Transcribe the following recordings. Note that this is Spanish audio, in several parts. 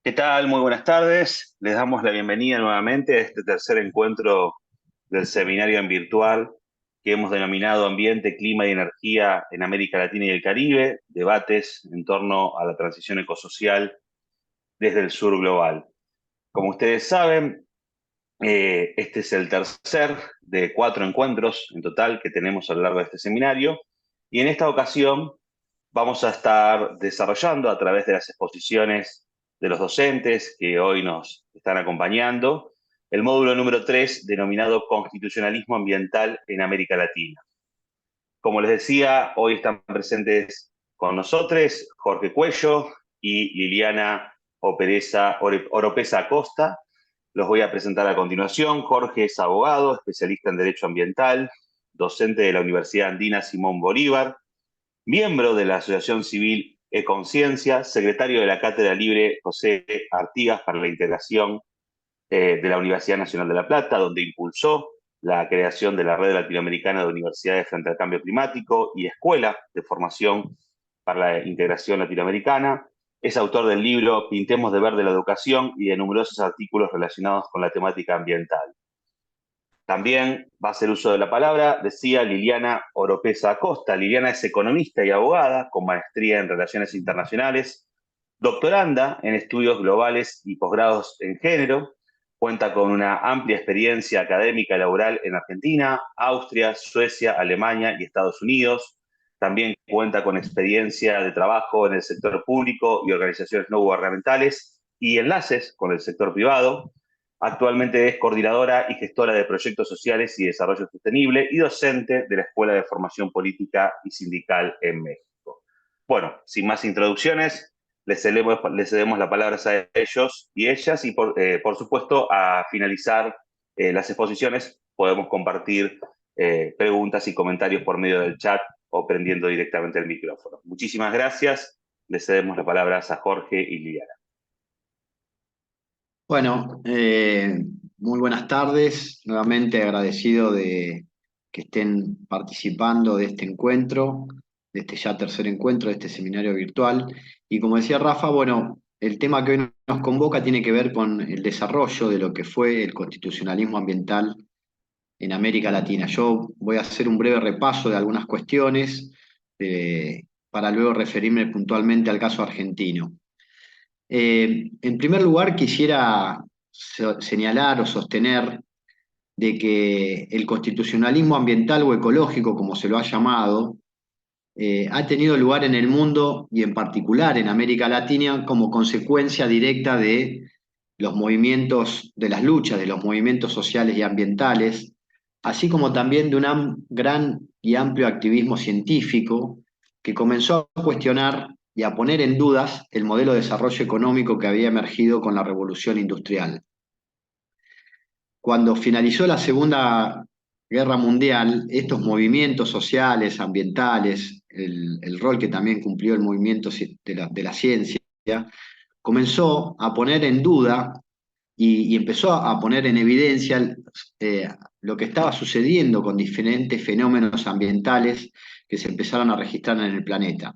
¿Qué tal? Muy buenas tardes. Les damos la bienvenida nuevamente a este tercer encuentro del seminario en virtual que hemos denominado Ambiente, Clima y Energía en América Latina y el Caribe, debates en torno a la transición ecosocial desde el sur global. Como ustedes saben, este es el tercer de 4 encuentros en total que tenemos a lo largo de este seminario y en esta ocasión vamos a estar desarrollando a través de las exposiciones de los docentes que hoy nos están acompañando el módulo número 3 denominado Constitucionalismo Ambiental en América Latina. Como les decía, hoy están presentes con nosotros Jorge Cuello y Liliana Oropesa Acosta. Los voy a presentar a continuación. Jorge es abogado, especialista en Derecho Ambiental, docente de la Universidad Andina Simón Bolívar, miembro de la Asociación Civil E-Conciencia, secretario de la Cátedra Libre José Artigas para la Integración de la Universidad Nacional de La Plata, donde impulsó la creación de la Red Latinoamericana de Universidades frente al Cambio Climático y Escuela de Formación para la Integración Latinoamericana. Es autor del libro Pintemos de Verde la Educación y de numerosos artículos relacionados con la temática ambiental. También va a hacer uso de la palabra, decía Liliana Oropesa Acosta. Liliana es economista y abogada con maestría en Relaciones Internacionales, doctoranda en estudios globales y posgrados en género. Cuenta con una amplia experiencia académica y laboral en Argentina, Austria, Suecia, Alemania y Estados Unidos. También cuenta con experiencia de trabajo en el sector público y organizaciones no gubernamentales y enlaces con el sector privado. Actualmente es coordinadora y gestora de proyectos sociales y desarrollo sostenible y docente de la Escuela de Formación Política y Sindical en México. Bueno, sin más introducciones, les cedemos la palabra a ellos y ellas y por supuesto a finalizar las exposiciones podemos compartir preguntas y comentarios por medio del chat o prendiendo directamente el micrófono. Muchísimas gracias. Les cedemos la palabra a Jorge y Liliana. Bueno, muy buenas tardes. Nuevamente agradecido de que estén participando de este encuentro, de este ya tercer encuentro, de este seminario virtual. Y como decía Rafa, bueno, el tema que hoy nos convoca tiene que ver con el desarrollo de lo que fue el constitucionalismo ambiental en América Latina. Yo voy a hacer un breve repaso de algunas cuestiones para luego referirme puntualmente al caso argentino. En primer lugar, quisiera señalar o sostener de que el constitucionalismo ambiental o ecológico, como se lo ha llamado, ha tenido lugar en el mundo y en particular en América Latina como consecuencia directa de los movimientos, de las luchas, de los movimientos sociales y ambientales, así como también de un gran y amplio activismo científico que comenzó a cuestionar y a poner en dudas el modelo de desarrollo económico que había emergido con la revolución industrial. Cuando finalizó la Segunda Guerra Mundial, estos movimientos sociales, ambientales, el rol que también cumplió el movimiento de la ciencia, comenzó a poner en duda y empezó a poner en evidencia lo que estaba sucediendo con diferentes fenómenos ambientales que se empezaron a registrar en el planeta.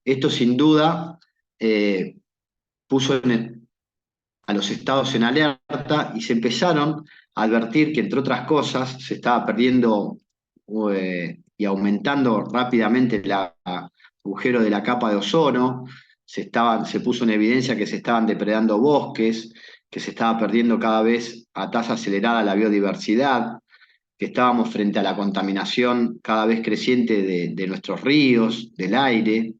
Esto sin duda eh, puso a los estados en alerta y se empezaron a advertir que, entre otras cosas, se estaba perdiendo y aumentando rápidamente el agujero de la capa de ozono, se puso en evidencia que se estaban depredando bosques, que se estaba perdiendo cada vez a tasa acelerada la biodiversidad, que estábamos frente a la contaminación cada vez creciente de nuestros ríos, del aire,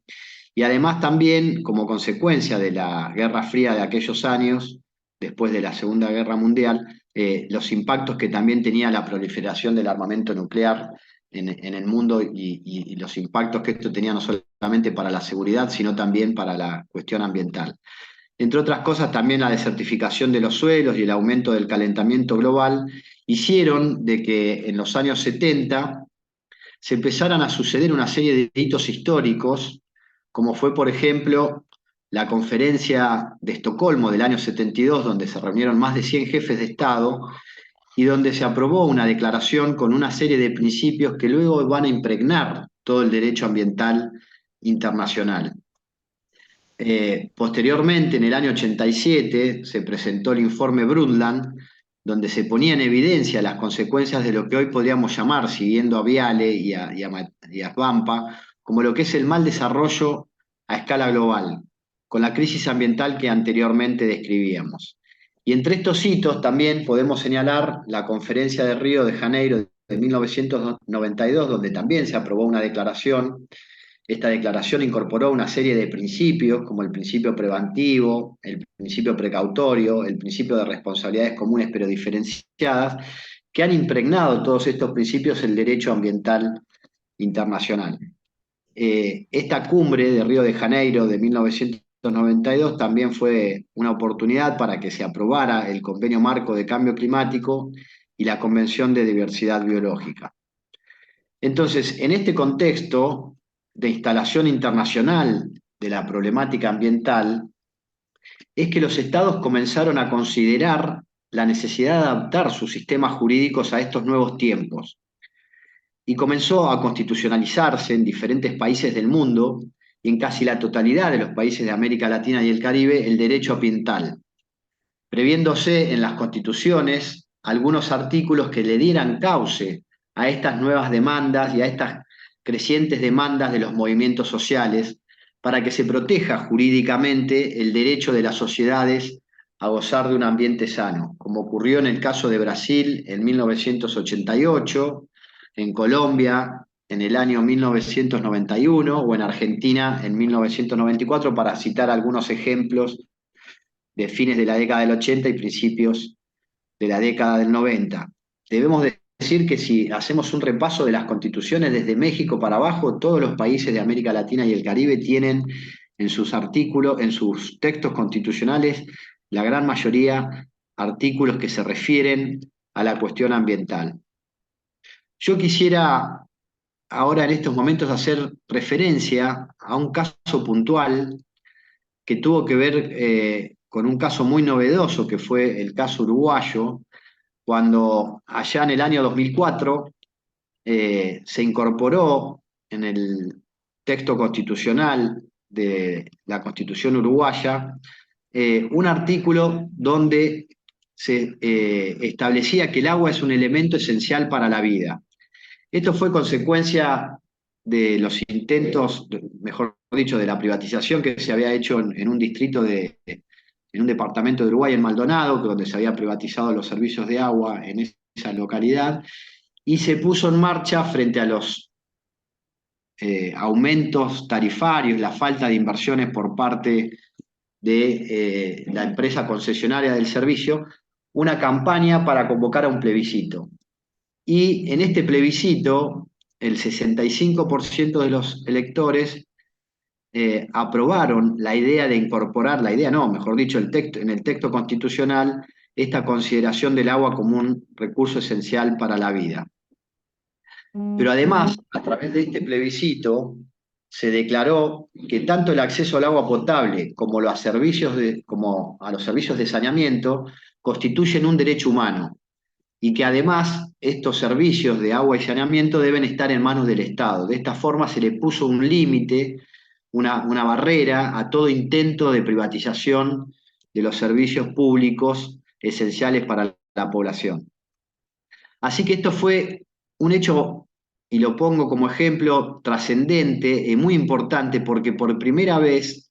y además también como consecuencia de la Guerra Fría de aquellos años, después de la Segunda Guerra Mundial, los impactos que también tenía la proliferación del armamento nuclear en el mundo y los impactos que esto tenía no solamente para la seguridad, sino también para la cuestión ambiental. Entre otras cosas, también la desertificación de los suelos y el aumento del calentamiento global hicieron de que en los años 70 se empezaran a suceder una serie de hitos históricos, como fue, por ejemplo, la conferencia de Estocolmo del año 72, donde se reunieron más de 100 jefes de Estado y donde se aprobó una declaración con una serie de principios que luego van a impregnar todo el derecho ambiental internacional. Posteriormente, en el año 87, se presentó el informe Brundtland, donde se ponía en evidencia las consecuencias de lo que hoy podríamos llamar, siguiendo a Viale y a Svampa, como lo que es el mal desarrollo a escala global, con la crisis ambiental que anteriormente describíamos. Y entre estos hitos también podemos señalar la Conferencia de Río de Janeiro de 1992, donde también se aprobó una declaración. Esta declaración incorporó una serie de principios, como el principio preventivo, el principio precautorio, el principio de responsabilidades comunes pero diferenciadas, que han impregnado todos estos principios el derecho ambiental internacional. Esta cumbre de Río de Janeiro de 1992 también fue una oportunidad para que se aprobara el Convenio Marco de Cambio Climático y la Convención de Diversidad Biológica. Entonces, en este contexto de instalación internacional de la problemática ambiental, es que los estados comenzaron a considerar la necesidad de adaptar sus sistemas jurídicos a estos nuevos tiempos y comenzó a constitucionalizarse en diferentes países del mundo y en casi la totalidad de los países de América Latina y el Caribe el derecho ambiental, previéndose en las constituciones algunos artículos que le dieran cauce a estas nuevas demandas y a estas crecientes demandas de los movimientos sociales para que se proteja jurídicamente el derecho de las sociedades a gozar de un ambiente sano, como ocurrió en el caso de Brasil en 1988, en Colombia en el año 1991 o en Argentina en 1994, para citar algunos ejemplos de fines de la década del 80 y principios de la década del 90. Debemos decir que si hacemos un repaso de las constituciones desde México para abajo, todos los países de América Latina y el Caribe tienen en sus artículos, en sus textos constitucionales, la gran mayoría artículos que se refieren a la cuestión ambiental. Yo quisiera ahora en estos momentos hacer referencia a un caso puntual que tuvo que ver con un caso muy novedoso, que fue el caso uruguayo, cuando allá en el año 2004 se incorporó en el texto constitucional de la Constitución uruguaya un artículo donde se establecía que el agua es un elemento esencial para la vida. Esto fue consecuencia de los intentos, mejor dicho, de la privatización que se había hecho en un distrito en un departamento de Uruguay, en Maldonado, donde se había privatizado los servicios de agua en esa localidad, y se puso en marcha frente a los aumentos tarifarios, la falta de inversiones por parte de la empresa concesionaria del servicio, una campaña para convocar a un plebiscito. Y en este plebiscito, el 65% de los electores aprobaron la idea de incorporar, la idea no, mejor dicho, en el texto constitucional, esta consideración del agua como un recurso esencial para la vida. Pero además, a través de este plebiscito, se declaró que tanto el acceso al agua potable como, como a los servicios de saneamiento constituyen un derecho humano y que además estos servicios de agua y saneamiento deben estar en manos del Estado. De esta forma se le puso un límite, una barrera a todo intento de privatización de los servicios públicos esenciales para la población. Así que esto fue un hecho, y lo pongo como ejemplo, trascendente y muy importante, porque por primera vez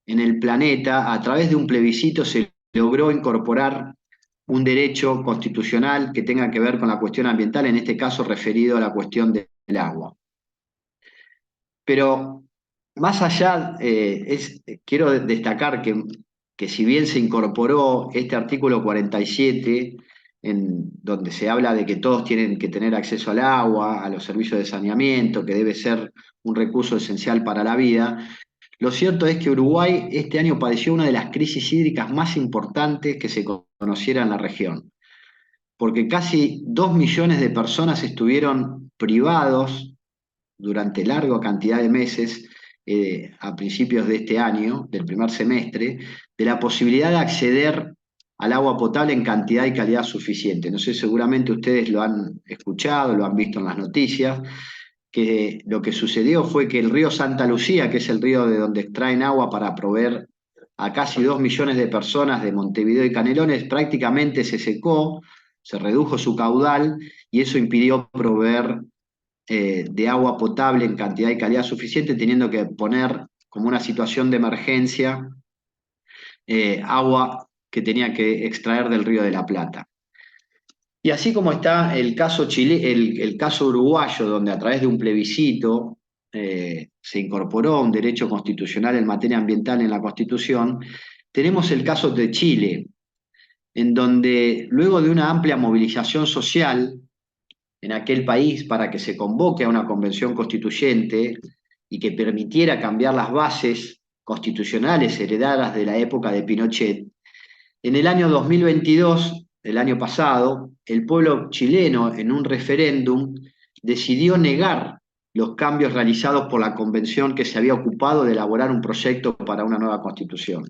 en el planeta, a través de un plebiscito, se logró incorporar un derecho constitucional que tenga que ver con la cuestión ambiental, en este caso referido a la cuestión del agua. Pero más allá, quiero destacar que si bien se incorporó este artículo 47, en donde se habla de que todos tienen que tener acceso al agua, a los servicios de saneamiento, que debe ser un recurso esencial para la vida, lo cierto es que Uruguay este año padeció una de las crisis hídricas más importantes que se conociera en la región, porque casi 2 millones de personas estuvieron privados durante larga cantidad de meses, a principios de este año, del primer semestre, de la posibilidad de acceder al agua potable en cantidad y calidad suficiente. No sé, seguramente ustedes lo han escuchado, lo han visto en las noticias. que lo que sucedió fue que el río Santa Lucía, que es el río de donde extraen agua para proveer a casi 2 millones de personas de Montevideo y Canelones, prácticamente se secó, se redujo su caudal y eso impidió proveer de agua potable en cantidad y calidad suficiente, teniendo que poner como una situación de emergencia agua que tenía que extraer del Río de la Plata. Y así como está el caso el caso uruguayo, donde a través de un plebiscito se incorporó un derecho constitucional en materia ambiental en la Constitución, tenemos el caso de Chile, en donde luego de una amplia movilización social en aquel país para que se convoque a una convención constituyente y que permitiera cambiar las bases constitucionales heredadas de la época de Pinochet, en el año 2022, el año pasado, el pueblo chileno en un referéndum decidió negar los cambios realizados por la convención que se había ocupado de elaborar un proyecto para una nueva constitución.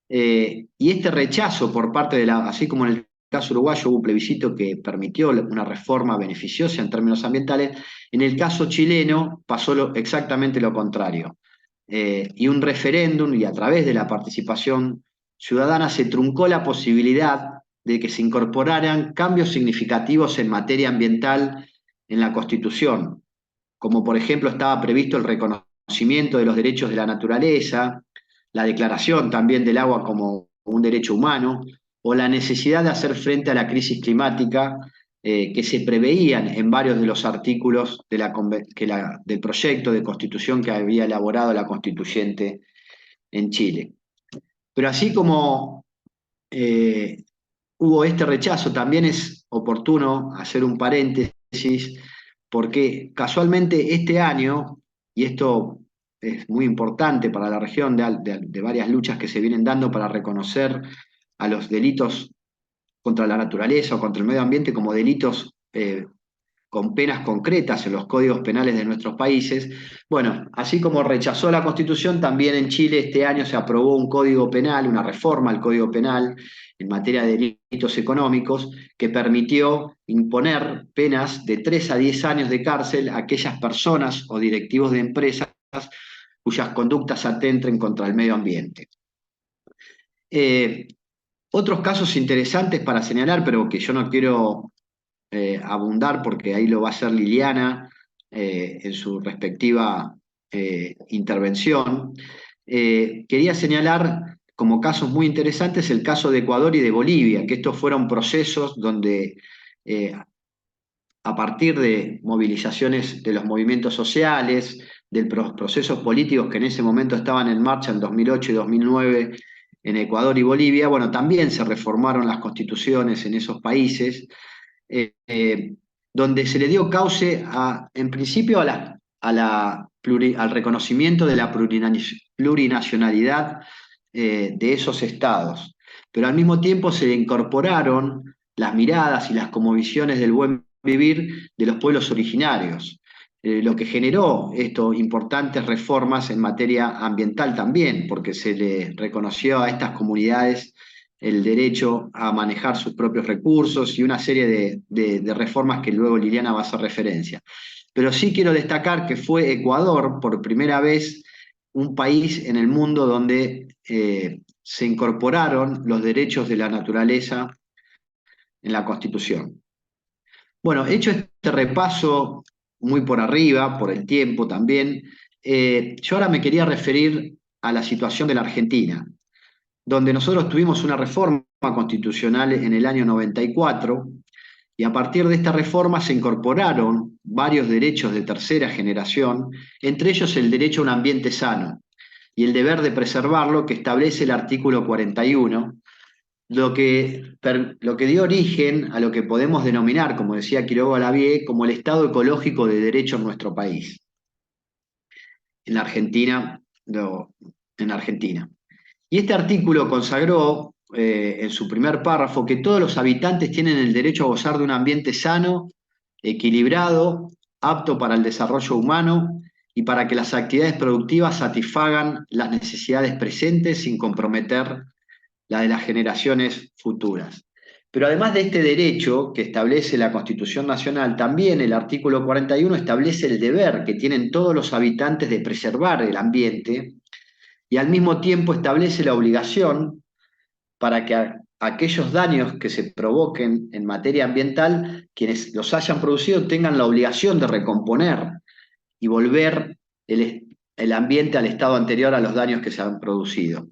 Y este rechazo por parte de así como en el caso uruguayo hubo un plebiscito que permitió una reforma beneficiosa en términos ambientales, en el caso chileno pasó exactamente lo contrario. Y un referéndum y a través de la participación ciudadana se truncó la posibilidad de que se incorporaran cambios significativos en materia ambiental en la Constitución, como por ejemplo estaba previsto el reconocimiento de los derechos de la naturaleza, la declaración también del agua como un derecho humano, o la necesidad de hacer frente a la crisis climática que se preveían en varios de los artículos del proyecto de constitución que había elaborado la constituyente en Chile. Pero así como eh, hubo este rechazo, también es oportuno hacer un paréntesis, porque casualmente este año, y esto es muy importante para la región de varias luchas que se vienen dando para reconocer a los delitos contra la naturaleza o contra el medio ambiente como delitos con penas concretas en los códigos penales de nuestros países. Bueno, así como rechazó la Constitución, también en Chile este año se aprobó un código penal, una reforma al código penal en materia de delitos económicos que permitió imponer penas de 3 a 10 años de cárcel a aquellas personas o directivos de empresas cuyas conductas atenten contra el medio ambiente. Eh, Otros casos interesantes para señalar, pero que yo no quiero abundar porque ahí lo va a hacer Liliana en su respectiva intervención. Quería señalar como casos muy interesantes el caso de Ecuador y de Bolivia, que estos fueron procesos donde eh, a partir de movilizaciones de los movimientos sociales, de los procesos políticos que en ese momento estaban en marcha en 2008 y 2009 en Ecuador y Bolivia, bueno, también se reformaron las constituciones en esos países eh, eh, donde se le dio cauce en principio al reconocimiento de la plurinacionalidad de esos estados, pero al mismo tiempo se le incorporaron las miradas y las cosmovisiones del buen vivir de los pueblos originarios, lo que generó importantes reformas en materia ambiental también, porque se le reconoció a estas comunidades el derecho a manejar sus propios recursos y una serie de reformas que luego Liliana va a hacer referencia. Pero sí quiero destacar que fue Ecuador, por primera vez, un país en el mundo donde se incorporaron los derechos de la naturaleza en la Constitución. Bueno, hecho este repaso muy por arriba, por el tiempo también, yo ahora me quería referir a la situación de la Argentina, donde nosotros tuvimos una reforma constitucional en el año 94 y a partir de esta reforma se incorporaron varios derechos de tercera generación, entre ellos el derecho a un ambiente sano y el deber de preservarlo que establece el artículo 41, lo que dio origen a lo que podemos denominar, como decía Quiroga Lavie, como el estado ecológico de derecho en nuestro país, en la Argentina, en Argentina. Y este artículo consagró en su primer párrafo que todos los habitantes tienen el derecho a gozar de un ambiente sano, equilibrado, apto para el desarrollo humano y para que las actividades productivas satisfagan las necesidades presentes sin comprometer la de las generaciones futuras. Pero además de este derecho que establece la Constitución Nacional, también el artículo 41 establece el deber que tienen todos los habitantes de preservar el ambiente y al mismo tiempo establece la obligación para que aquellos daños que se provoquen en materia ambiental, quienes los hayan producido tengan la obligación de recomponer y volver el ambiente al estado anterior a los daños que se han producido.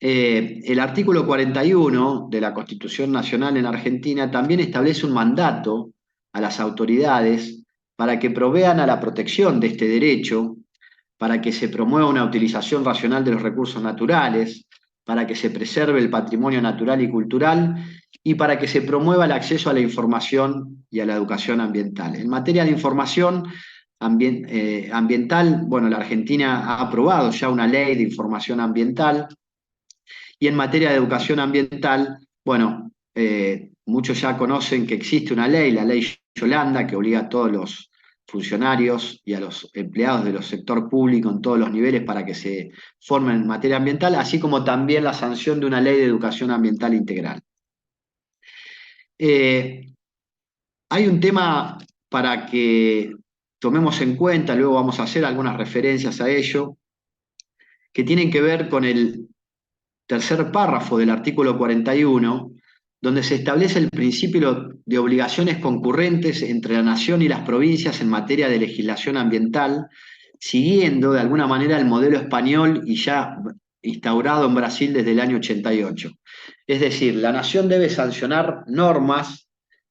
El artículo 41 de la Constitución Nacional en Argentina también establece un mandato a las autoridades para que provean a la protección de este derecho, para que se promueva una utilización racional de los recursos naturales, para que se preserve el patrimonio natural y cultural y para que se promueva el acceso a la información y a la educación ambiental. En materia de información ambiental, bueno, la Argentina ha aprobado ya una ley de información ambiental y en materia de educación ambiental, bueno, muchos ya conocen que existe una ley, la ley Yolanda, que obliga a todos los funcionarios y a los empleados del sector público en todos los niveles para que se formen en materia ambiental, así como también la sanción de una ley de educación ambiental integral. Eh, Hay un tema para que tomemos en cuenta, luego vamos a hacer algunas referencias a ello, que tienen que ver con el tercer párrafo del artículo 41, donde se establece el principio de obligaciones concurrentes entre la nación y las provincias en materia de legislación ambiental, siguiendo de alguna manera el modelo español y ya instaurado en Brasil desde el año 88. Es decir, la nación debe sancionar normas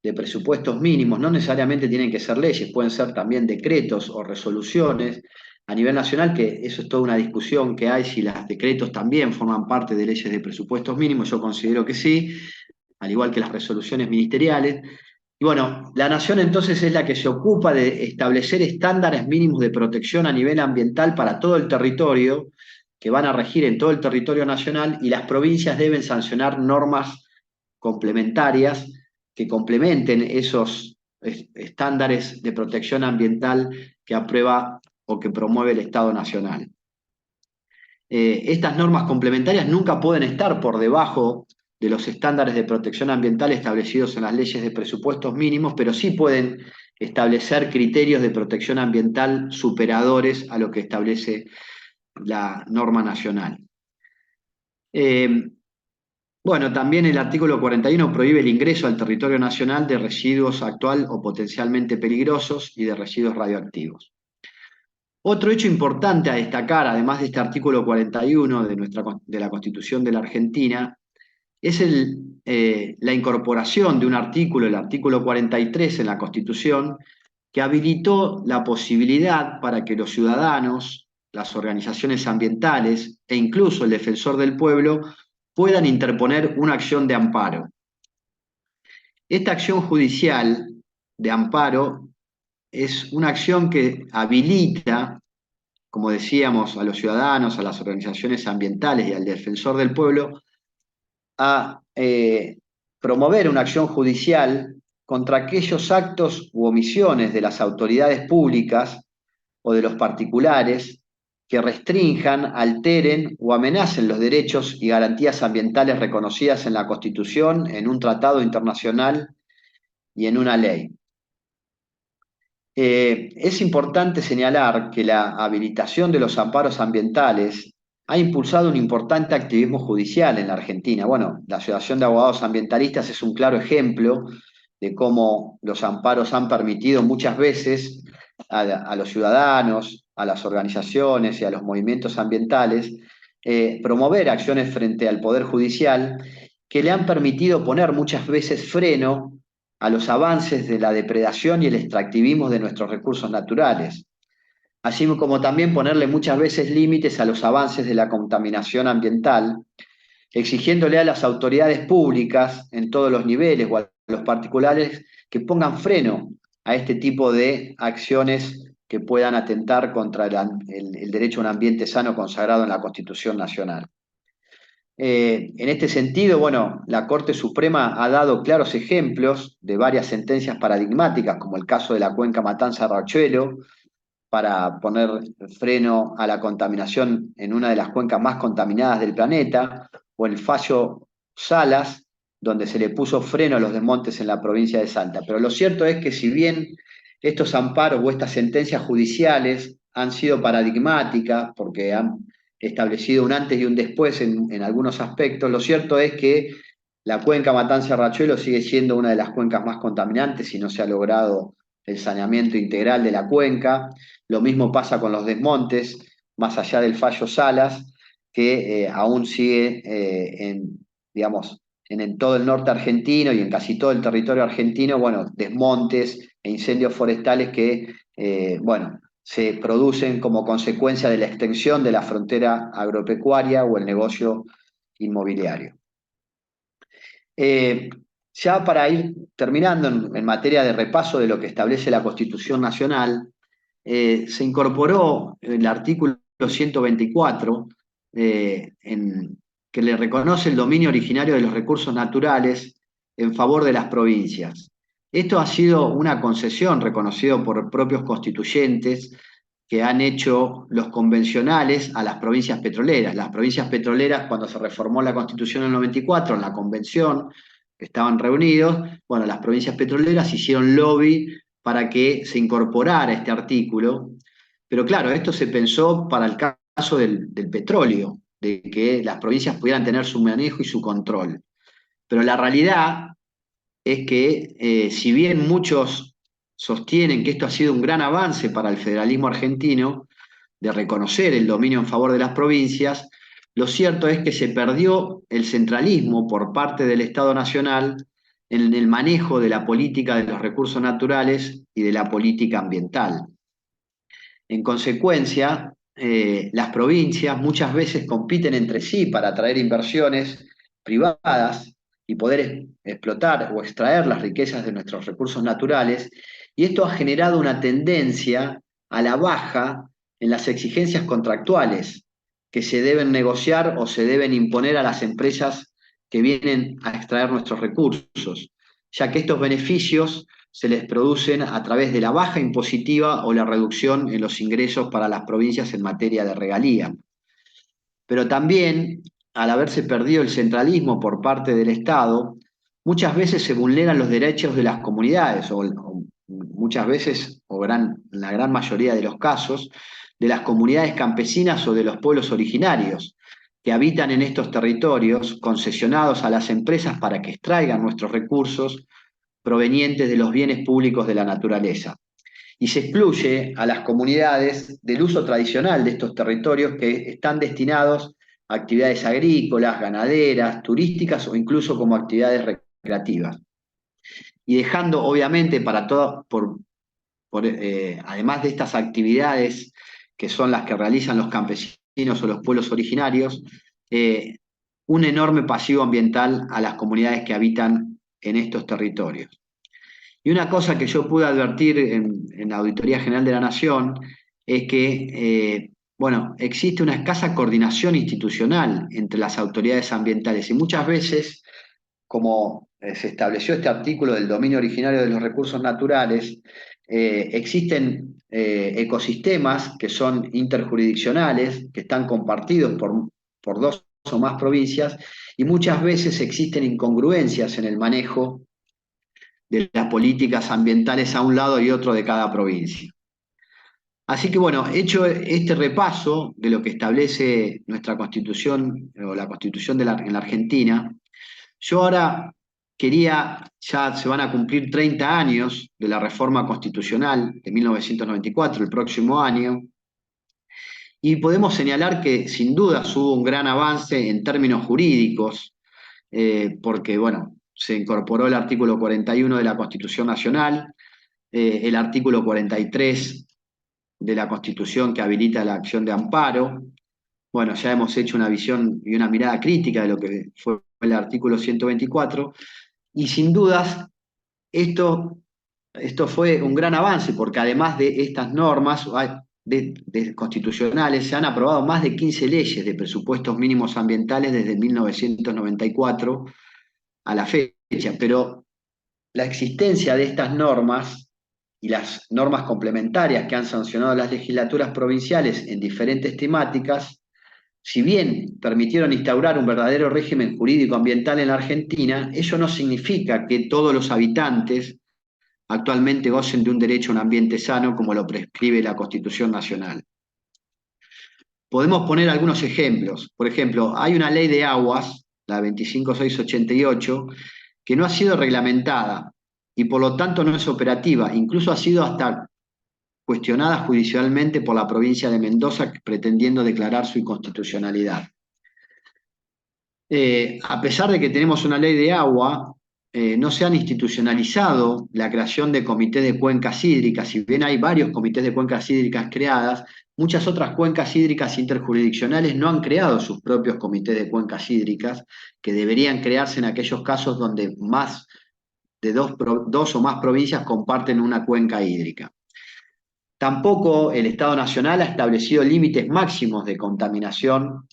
de presupuestos mínimos, no necesariamente tienen que ser leyes, pueden ser también decretos o resoluciones a nivel nacional, que eso es toda una discusión que hay, si los decretos también forman parte de leyes de presupuestos mínimos, yo considero que sí, al igual que las resoluciones ministeriales. Y bueno, la nación entonces es la que se ocupa de establecer estándares mínimos de protección a nivel ambiental para todo el territorio, que van a regir en todo el territorio nacional, y las provincias deben sancionar normas complementarias que complementen esos estándares de protección ambiental que aprueba o que promueve el Estado Nacional. Estas normas complementarias nunca pueden estar por debajo de los estándares de protección ambiental establecidos en las leyes de presupuestos mínimos, pero sí pueden establecer criterios de protección ambiental superadores a lo que establece la norma nacional. Bueno, también el artículo 41 prohíbe el ingreso al territorio nacional de residuos actual o potencialmente peligrosos y de residuos radioactivos. Otro hecho importante a destacar, además de este artículo 41 de la Constitución de la Argentina, es la incorporación de un artículo, el artículo 43 en la Constitución, que habilitó la posibilidad para que los ciudadanos, las organizaciones ambientales e incluso el defensor del pueblo puedan interponer una acción de amparo. Esta acción judicial de amparo es una acción que habilita, como decíamos, a los ciudadanos, a las organizaciones ambientales y al defensor del pueblo a promover una acción judicial contra aquellos actos u omisiones de las autoridades públicas o de los particulares que restrinjan, alteren o amenacen los derechos y garantías ambientales reconocidas en la Constitución, en un tratado internacional y en una ley. Es importante señalar que la habilitación de los amparos ambientales ha impulsado un importante activismo judicial en la Argentina. Bueno, la Asociación de Abogados Ambientalistas es un claro ejemplo de cómo los amparos han permitido muchas veces a los ciudadanos, a las organizaciones y a los movimientos ambientales promover acciones frente al Poder Judicial que le han permitido poner muchas veces freno a los avances de la depredación y el extractivismo de nuestros recursos naturales, así como también ponerle muchas veces límites a los avances de la contaminación ambiental, exigiéndole a las autoridades públicas en todos los niveles o a los particulares que pongan freno a este tipo de acciones que puedan atentar contra el derecho a un ambiente sano consagrado en la Constitución Nacional. En este sentido, bueno, la Corte Suprema ha dado claros ejemplos de varias sentencias paradigmáticas, como el caso de la cuenca Matanza-Riachuelo, para poner freno a la contaminación en una de las cuencas más contaminadas del planeta, o el fallo Salas, donde se le puso freno a los desmontes en la provincia de Salta. Pero lo cierto es que si bien estos amparos o estas sentencias judiciales han sido paradigmáticas, porque han establecido un antes y un después en algunos aspectos, lo cierto es que la cuenca Matanza-Riachuelo sigue siendo una de las cuencas más contaminantes y no se ha logrado el saneamiento integral de la cuenca. Lo mismo pasa con los desmontes, más allá del fallo Salas, que aún sigue digamos, en todo el norte argentino y en casi todo el territorio argentino, bueno, desmontes e incendios forestales que, bueno, se producen como consecuencia de la extensión de la frontera agropecuaria o el negocio inmobiliario. Eh, ya para ir terminando en materia de repaso de lo que establece la Constitución Nacional, se incorporó el artículo 124, que le reconoce el dominio originario de los recursos naturales en favor de las provincias. Esto ha sido una concesión reconocida por propios constituyentes que han hecho los convencionales a las provincias petroleras. Las provincias petroleras, cuando se reformó la Constitución en el 94, en la convención, que estaban reunidos, bueno, las provincias petroleras hicieron lobby para que se incorporara este artículo, pero claro, esto se pensó para el caso del petróleo, de que las provincias pudieran tener su manejo y su control. Pero la realidad es que si bien muchos sostienen que esto ha sido un gran avance para el federalismo argentino, de reconocer el dominio en favor de las provincias, lo cierto es que se perdió el centralismo por parte del Estado Nacional en el manejo de la política de los recursos naturales y de la política ambiental. En consecuencia, las provincias muchas veces compiten entre sí para atraer inversiones privadas y poder explotar o extraer las riquezas de nuestros recursos naturales, y esto ha generado una tendencia a la baja en las exigencias contractuales que se deben negociar o se deben imponer a las empresas que vienen a extraer nuestros recursos, ya que estos beneficios se les producen a través de la baja impositiva o la reducción en los ingresos para las provincias en materia de regalía. Pero también, al haberse perdido el centralismo por parte del Estado, muchas veces se vulneran los derechos de las comunidades, o muchas veces, la gran mayoría de los casos, de las comunidades campesinas o de los pueblos originarios que habitan en estos territorios concesionados a las empresas para que extraigan nuestros recursos provenientes de los bienes públicos de la naturaleza. Y se excluye a las comunidades del uso tradicional de estos territorios que están destinados a actividades agrícolas, ganaderas, turísticas o incluso como actividades recreativas. Y dejando, obviamente, para todas, además de estas actividades que son las que realizan los campesinos o los pueblos originarios, un enorme pasivo ambiental a las comunidades que habitan en estos territorios. Y una cosa que yo pude advertir en la Auditoría General de la Nación es que, bueno, existe una escasa coordinación institucional entre las autoridades ambientales y muchas veces, como se estableció este artículo del dominio originario de los recursos naturales, existen ecosistemas que son interjurisdiccionales, que están compartidos por dos o más provincias, y muchas veces existen incongruencias en el manejo de las políticas ambientales a un lado y otro de cada provincia. Así que bueno, hecho este repaso de lo que establece nuestra Constitución o la Constitución en la Argentina, yo ahora quería, ya se van a cumplir 30 años de la reforma constitucional de 1994, el próximo año, y podemos señalar que sin duda hubo un gran avance en términos jurídicos, porque bueno, se incorporó el artículo 41 de la Constitución Nacional, el artículo 43 de la Constitución que habilita la acción de amparo. Bueno, ya hemos hecho una visión y una mirada crítica de lo que fue el artículo 124, y sin dudas esto fue un gran avance, porque además de estas normas constitucionales, se han aprobado más de 15 leyes de presupuestos mínimos ambientales desde 1994 a la fecha, pero la existencia de estas normas y las normas complementarias que han sancionado las legislaturas provinciales en diferentes temáticas si bien permitieron instaurar un verdadero régimen jurídico ambiental en la Argentina, ello no significa que todos los habitantes actualmente gocen de un derecho a un ambiente sano como lo prescribe la Constitución Nacional. Podemos poner algunos ejemplos. Por ejemplo, hay una ley de aguas, la 25688, que no ha sido reglamentada y por lo tanto no es operativa. Incluso ha sido hasta cuestionada judicialmente por la provincia de Mendoza, pretendiendo declarar su inconstitucionalidad. A pesar de que tenemos una ley de agua, no se han institucionalizado la creación de comités de cuencas hídricas. Si bien hay varios comités de cuencas hídricas creadas, muchas otras cuencas hídricas interjurisdiccionales no han creado sus propios comités de cuencas hídricas, que deberían crearse en aquellos casos donde más de dos o más provincias comparten una cuenca hídrica. Tampoco el Estado Nacional ha establecido límites máximos de contaminación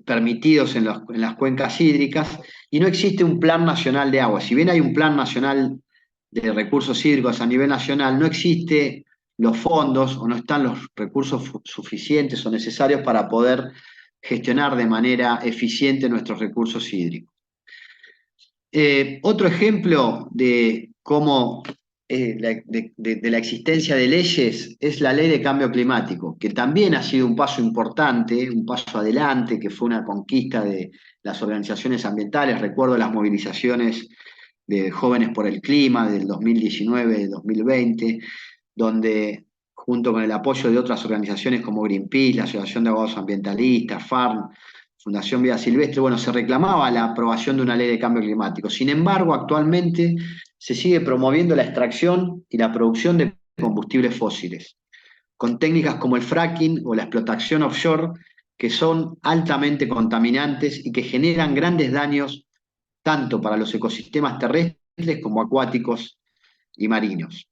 permitidos en las cuencas hídricas, y no existe un plan nacional de agua. Si bien hay un plan nacional de recursos hídricos a nivel nacional, no existe los fondos o no están los recursos suficientes o necesarios para poder gestionar de manera eficiente nuestros recursos hídricos. Otro ejemplo de cómo de la existencia de leyes es la ley de cambio climático, que también ha sido un paso importante, un paso adelante, que fue una conquista de las organizaciones ambientales. Recuerdo las movilizaciones de Jóvenes por el Clima del 2019-2020, donde junto con el apoyo de otras organizaciones como Greenpeace, la Asociación de Abogados Ambientalistas, FARM, Fundación Vida Silvestre, bueno, se reclamaba la aprobación de una ley de cambio climático. Sin embargo, actualmente se sigue promoviendo la extracción y la producción de combustibles fósiles, con técnicas como el fracking o la explotación offshore, que son altamente contaminantes y que generan grandes daños tanto para los ecosistemas terrestres como acuáticos y marinos.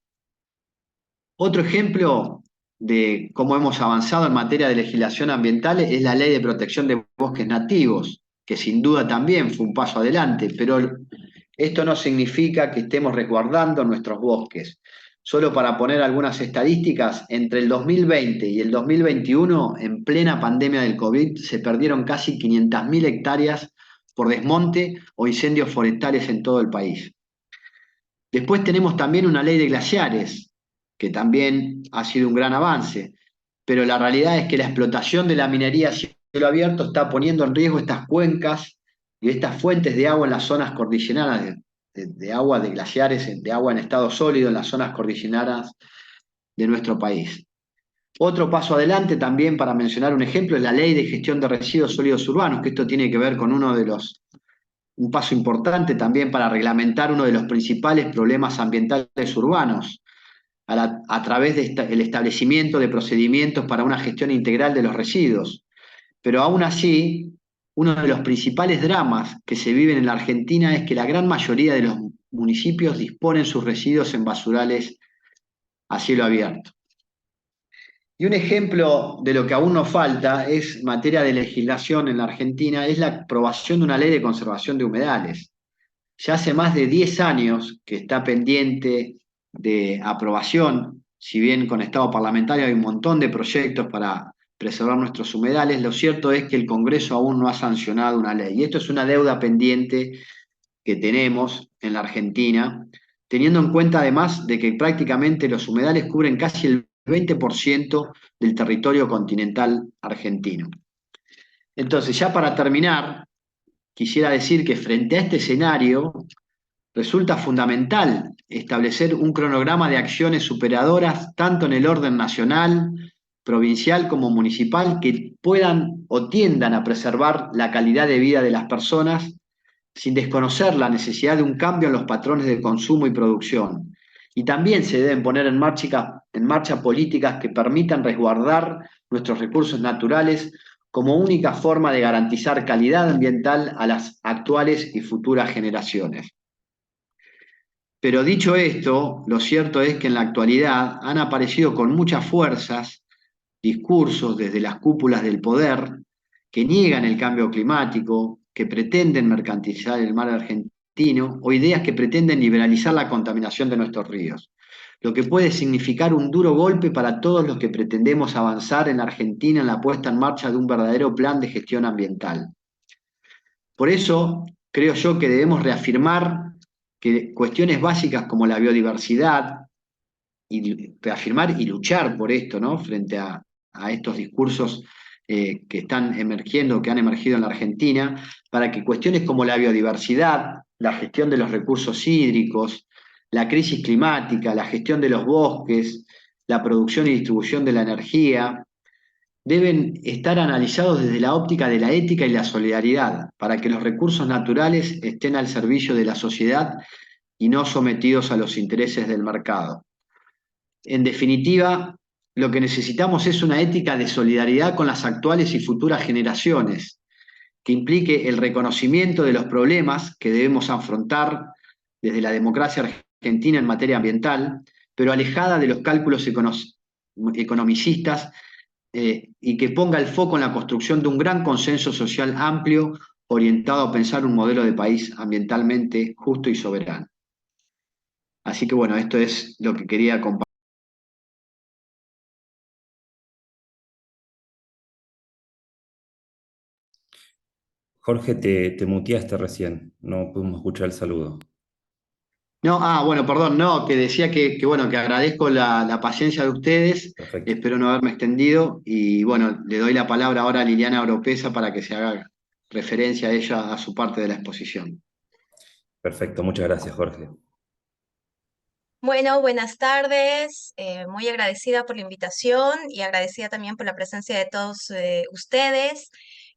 Otro ejemplo de cómo hemos avanzado en materia de legislación ambiental es la Ley de Protección de Bosques Nativos, que sin duda también fue un paso adelante, pero esto no significa que estemos resguardando nuestros bosques. Solo para poner algunas estadísticas, entre el 2020 y el 2021, en plena pandemia del COVID, se perdieron casi 500.000 hectáreas por desmonte o incendios forestales en todo el país. Después tenemos también una ley de glaciares, que también ha sido un gran avance, pero la realidad es que la explotación de la minería a cielo abierto está poniendo en riesgo estas cuencas y estas fuentes de agua en las zonas cordilleranas, de agua de glaciares, de agua en estado sólido en las zonas cordilleranas de nuestro país. Otro paso adelante también, para mencionar un ejemplo, es la ley de gestión de residuos sólidos urbanos, que esto tiene que ver con un paso importante también para reglamentar uno de los principales problemas ambientales urbanos, a través del establecimiento de procedimientos para una gestión integral de los residuos. Pero aún así, uno de los principales dramas que se viven en la Argentina es que la gran mayoría de los municipios disponen sus residuos en basurales a cielo abierto. Y un ejemplo de lo que aún nos falta es materia de legislación en la Argentina, es la aprobación de una ley de conservación de humedales. Ya hace más de 10 años que está pendiente de aprobación, si bien con estado parlamentario hay un montón de proyectos para preservar nuestros humedales, lo cierto es que el Congreso aún no ha sancionado una ley. Y esto es una deuda pendiente que tenemos en la Argentina, teniendo en cuenta además de que prácticamente los humedales cubren casi el 20% del territorio continental argentino. Entonces, ya para terminar, quisiera decir que frente a este escenario resulta fundamental establecer un cronograma de acciones superadoras tanto en el orden nacional, provincial como municipal, que puedan o tiendan a preservar la calidad de vida de las personas sin desconocer la necesidad de un cambio en los patrones de consumo y producción. Y también se deben poner en marcha políticas que permitan resguardar nuestros recursos naturales como única forma de garantizar calidad ambiental a las actuales y futuras generaciones. Pero dicho esto, lo cierto es que en la actualidad han aparecido con muchas fuerzas discursos desde las cúpulas del poder que niegan el cambio climático, que pretenden mercantilizar el mar argentino, o ideas que pretenden liberalizar la contaminación de nuestros ríos. lo que puede significar un duro golpe para todos los que pretendemos avanzar en Argentina en la puesta en marcha de un verdadero plan de gestión ambiental. Por eso, creo yo que debemos reafirmar que cuestiones básicas como la biodiversidad, y reafirmar y luchar por esto, ¿no? Frente a estos discursos que están emergiendo, que han emergido en la Argentina, para que cuestiones como la biodiversidad, la gestión de los recursos hídricos, la crisis climática, la gestión de los bosques, la producción y distribución de la energía, deben estar analizados desde la óptica de la ética y la solidaridad, para que los recursos naturales estén al servicio de la sociedad y no sometidos a los intereses del mercado. En definitiva, lo que necesitamos es una ética de solidaridad con las actuales y futuras generaciones, que implique el reconocimiento de los problemas que debemos afrontar desde la democracia argentina en materia ambiental, pero alejada de los cálculos economicistas, y que ponga el foco en la construcción de un gran consenso social amplio orientado a pensar un modelo de país ambientalmente justo y soberano. Así que bueno, esto es lo que quería compartir. Jorge, te muteaste recién, no pudimos escuchar el saludo. No, bueno, perdón, no, que decía bueno, que agradezco la paciencia de ustedes, Perfecto, espero no haberme extendido, y bueno, le doy la palabra ahora a Liliana Oropesa para que se haga referencia a ella a su parte de la exposición. perfecto, muchas gracias, Jorge. Bueno, buenas tardes. Muy agradecida por la invitación y agradecida también por la presencia de todos ustedes.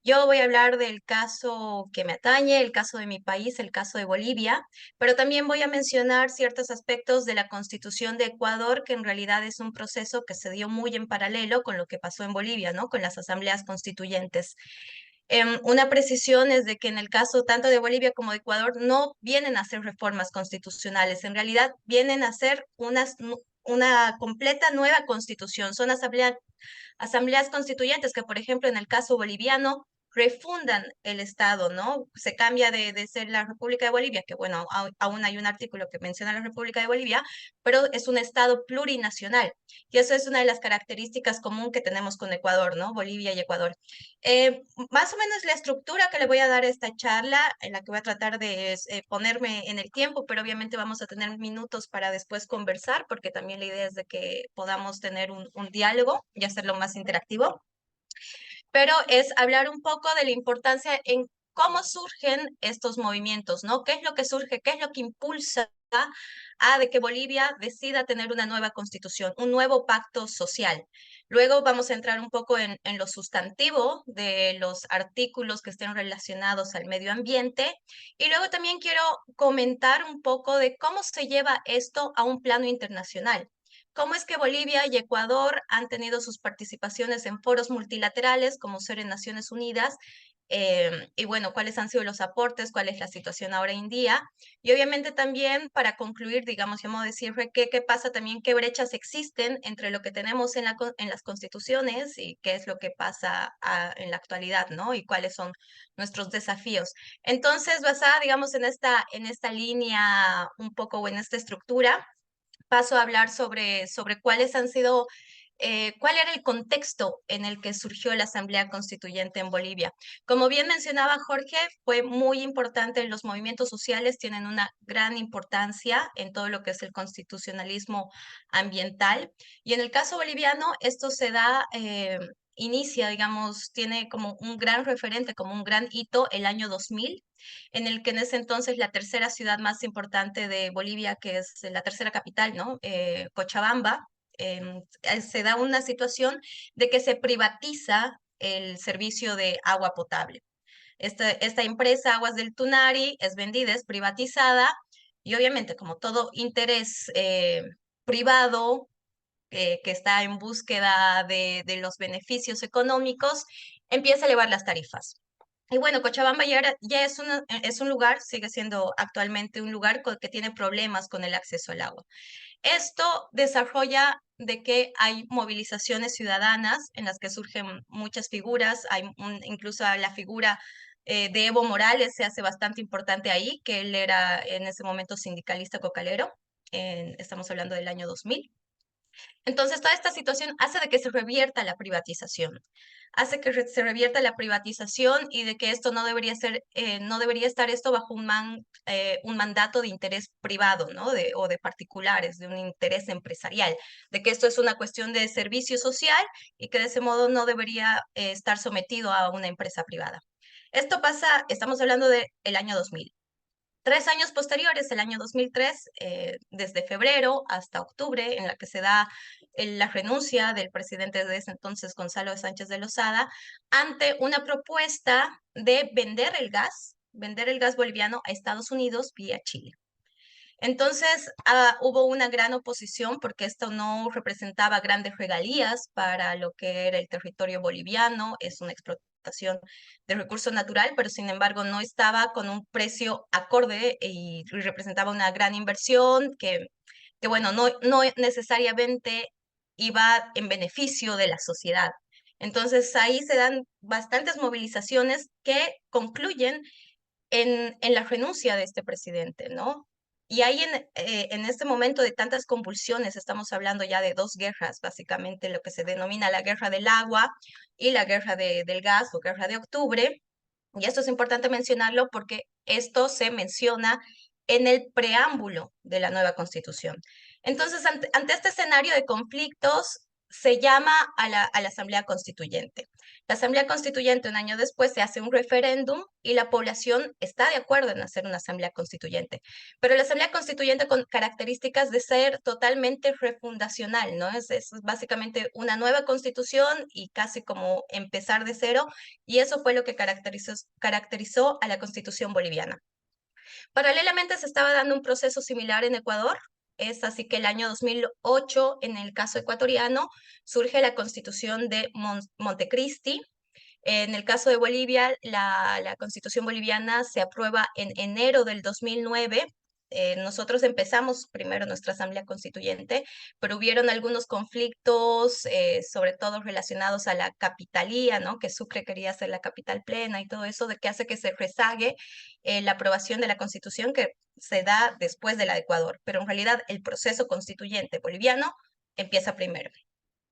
Yo voy a hablar del caso que me atañe, el caso de mi país, el caso de Bolivia, pero también voy a mencionar ciertos aspectos de la Constitución de Ecuador, que en realidad es un proceso que se dio muy en paralelo con lo que pasó en Bolivia, ¿no? Con las asambleas constituyentes. Una precisión es de que en el caso tanto de Bolivia como de Ecuador no vienen a hacer reformas constitucionales, en realidad vienen a hacer una completa nueva constitución. Son asambleas constituyentes que, por ejemplo, en el caso boliviano, refundan el Estado, ¿no? Se cambia de ser la República de Bolivia, que bueno, aún hay un artículo que menciona la República de Bolivia, pero es un Estado plurinacional. Y eso es una de las características común que tenemos con Ecuador, ¿no? Bolivia y Ecuador. Más o menos la estructura que le voy a dar a esta charla, en la que voy a tratar de ponerme en el tiempo, pero obviamente vamos a tener minutos para después conversar, porque también la idea es de que podamos tener un diálogo y hacerlo más interactivo, pero es hablar un poco de la importancia en cómo surgen estos movimientos, ¿no? ¿Qué es lo que surge? ¿Qué es lo que impulsa a de que Bolivia decida tener una nueva constitución, un nuevo pacto social? Luego vamos a entrar un poco en lo sustantivo de los artículos que estén relacionados al medio ambiente, y luego también quiero comentar un poco de cómo se lleva esto a un plano internacional. ¿Cómo es que Bolivia y Ecuador han tenido sus participaciones en foros multilaterales, como ser en Naciones Unidas? Y bueno, ¿cuáles han sido los aportes? ¿Cuál es la situación ahora en día? Y obviamente también para concluir, digamos, ya modo de cierre, ¿qué pasa también? ¿Qué brechas existen entre lo que tenemos en las constituciones y qué es lo que pasa en la actualidad, ¿no? Y cuáles son nuestros desafíos. Entonces, basada, digamos, en esta línea un poco o en esta estructura, paso a hablar sobre cuáles han sido, cuál era el contexto en el que surgió la Asamblea Constituyente en Bolivia. Como bien mencionaba Jorge, fue muy importante, los movimientos sociales tienen una gran importancia en todo lo que es el constitucionalismo ambiental. Y en el caso boliviano, esto se da, inicia, digamos, tiene como un gran referente, como un gran hito el año 2000, en el que en ese entonces la tercera ciudad más importante de Bolivia, que es la tercera capital, ¿no? Cochabamba, se da una situación de que se privatiza el servicio de agua potable. Esta empresa, Aguas del Tunari, es vendida, es privatizada, y obviamente como todo interés privado, que está en búsqueda de los beneficios económicos, empieza a elevar las tarifas. Y bueno, Cochabamba ya es un lugar, sigue siendo actualmente un lugar que tiene problemas con el acceso al agua. Esto desarrolla de que hay movilizaciones ciudadanas en las que surgen muchas figuras, incluso la figura de Evo Morales se hace bastante importante ahí, que él era en ese momento sindicalista cocalero. estamos hablando del año 2000. Entonces, toda esta situación hace de que se revierta la privatización, hace que se revierta la privatización y de que esto no debería ser, no debería estar esto bajo un mandato de interés privado, ¿no? O de particulares, de un interés empresarial, de que esto es una cuestión de servicio social y que de ese modo no debería estar sometido a una empresa privada. Esto pasa, estamos hablando del año 2000. 3 años posteriores, el año 2003, desde febrero hasta octubre, en la que se da la renuncia del presidente de ese entonces, Gonzalo Sánchez de Lozada, ante una propuesta de vender el gas boliviano a Estados Unidos vía Chile. Entonces, hubo una gran oposición porque esto no representaba grandes regalías para lo que era el territorio boliviano, es una explotación de recurso natural, pero sin embargo no estaba con un precio acorde y representaba una gran inversión que bueno, no necesariamente iba en beneficio de la sociedad. Entonces ahí se dan bastantes movilizaciones que concluyen en la renuncia de este presidente, ¿no? Y ahí en este momento de tantas convulsiones, estamos hablando ya de dos guerras, básicamente lo que se denomina la guerra del agua y la guerra del gas o guerra de octubre. Y esto es importante mencionarlo porque esto se menciona en el preámbulo de la nueva constitución. Entonces, ante este escenario de conflictos, se llama a la Asamblea Constituyente. La Asamblea Constituyente, un año después, se hace un referéndum y la población está de acuerdo en hacer una Asamblea Constituyente. Pero la Asamblea Constituyente con características de ser totalmente refundacional, ¿no? Es básicamente una nueva constitución y casi como empezar de cero, y eso fue lo que caracterizó a la Constitución boliviana. Paralelamente se estaba dando un proceso similar en Ecuador. Es así que el año 2008, en el caso ecuatoriano, surge la Constitución de Montecristi. En el caso de Bolivia, la Constitución boliviana se aprueba en enero del 2009. Nosotros empezamos primero nuestra Asamblea Constituyente, pero hubieron algunos conflictos, sobre todo relacionados a la capitalía, ¿no? Que Sucre quería ser la capital plena y todo eso, de que hace que se rezague la aprobación de la Constitución que se da después de la de Ecuador. Pero en realidad el proceso constituyente boliviano empieza primero.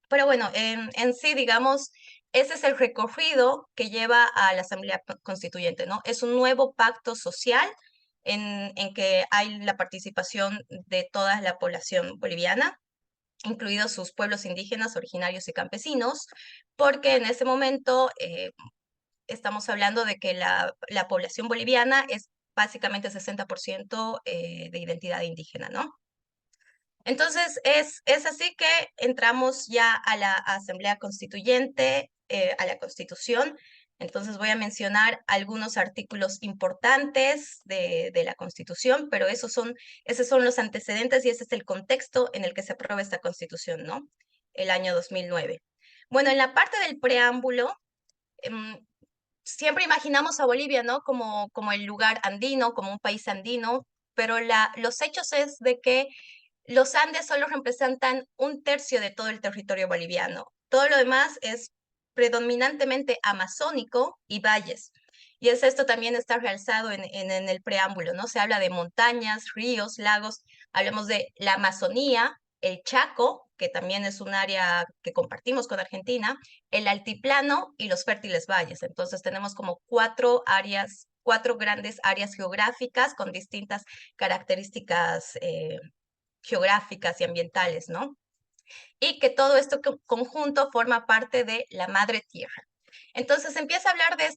Pero bueno, en sí, digamos, ese es el recorrido que lleva a la Asamblea Constituyente, ¿no? Es un nuevo pacto social en que hay la participación de toda la población boliviana, incluidos sus pueblos indígenas, originarios y campesinos, porque en ese momento estamos hablando de que la población boliviana es básicamente 60% de identidad indígena, ¿no? Entonces, es así que entramos ya a la Asamblea Constituyente, a la Constitución. Entonces voy a mencionar algunos artículos importantes de la Constitución, pero esos son los antecedentes y ese es el contexto en el que se aprueba esta Constitución, ¿no? El año 2009. Bueno, en la parte del preámbulo, siempre imaginamos a Bolivia, ¿no? Como el lugar andino, como un país andino, pero los hechos es de que los Andes solo representan 1/3 de todo el territorio boliviano. Todo lo demás es predominantemente amazónico y valles. Y esto también está realzado en el preámbulo, ¿no? Se habla de montañas, ríos, lagos, hablamos de la Amazonía, el Chaco, que también es un área que compartimos con Argentina, el altiplano y los fértiles valles. Entonces tenemos como 4 grandes áreas geográficas con distintas características geográficas y ambientales, ¿no? Y que todo esto conjunto forma parte de la madre tierra. Entonces se empieza a hablar de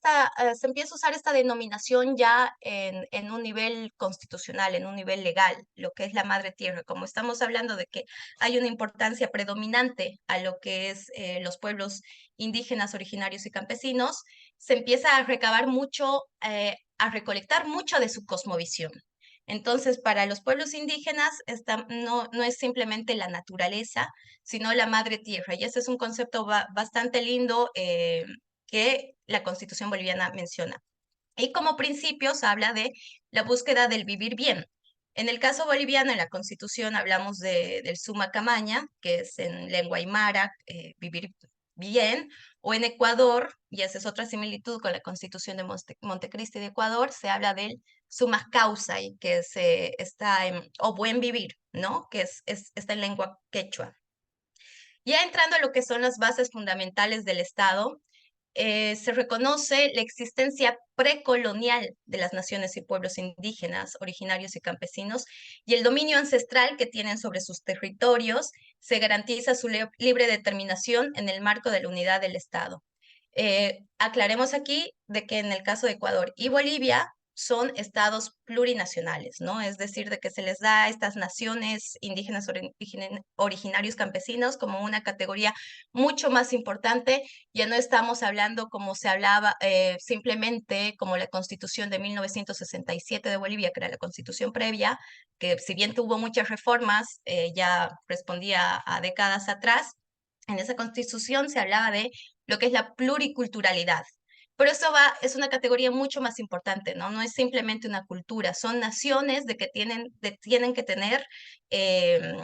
se empieza a usar esta denominación ya en un nivel constitucional, en un nivel legal, lo que es la madre tierra, como estamos hablando de que hay una importancia predominante a lo que es los pueblos indígenas, originarios y campesinos, se empieza a recabar mucho, a recolectar mucho de su cosmovisión. Entonces, para los pueblos indígenas, no es simplemente la naturaleza, sino la madre tierra. Y ese es un concepto bastante lindo que la Constitución boliviana menciona. Y como principios habla de la búsqueda del vivir bien. En el caso boliviano, en la Constitución hablamos del suma camaña, que es en lengua aymara, vivir bien, o en Ecuador, y esa es otra similitud con la Constitución de Montecristi de Ecuador, se habla del suma causa y que está o buen vivir, ¿no? Que está en lengua quechua. Ya entrando a lo que son las bases fundamentales del Estado, se reconoce la existencia precolonial de las naciones y pueblos indígenas, originarios y campesinos, y el dominio ancestral que tienen sobre sus territorios. Se garantiza su libre determinación en el marco de la unidad del Estado. Aclaremos aquí de que en el caso de Ecuador y Bolivia son estados plurinacionales, ¿no? Es decir, de que se les da a estas naciones indígenas originarios campesinos como una categoría mucho más importante. Ya no estamos hablando como se hablaba simplemente como la Constitución de 1967 de Bolivia, que era la constitución previa, que si bien tuvo muchas reformas, ya respondía a décadas atrás. En esa constitución se hablaba de lo que es la pluriculturalidad. Pero eso es una categoría mucho más importante, ¿no? No es simplemente una cultura, son naciones de que tienen que tener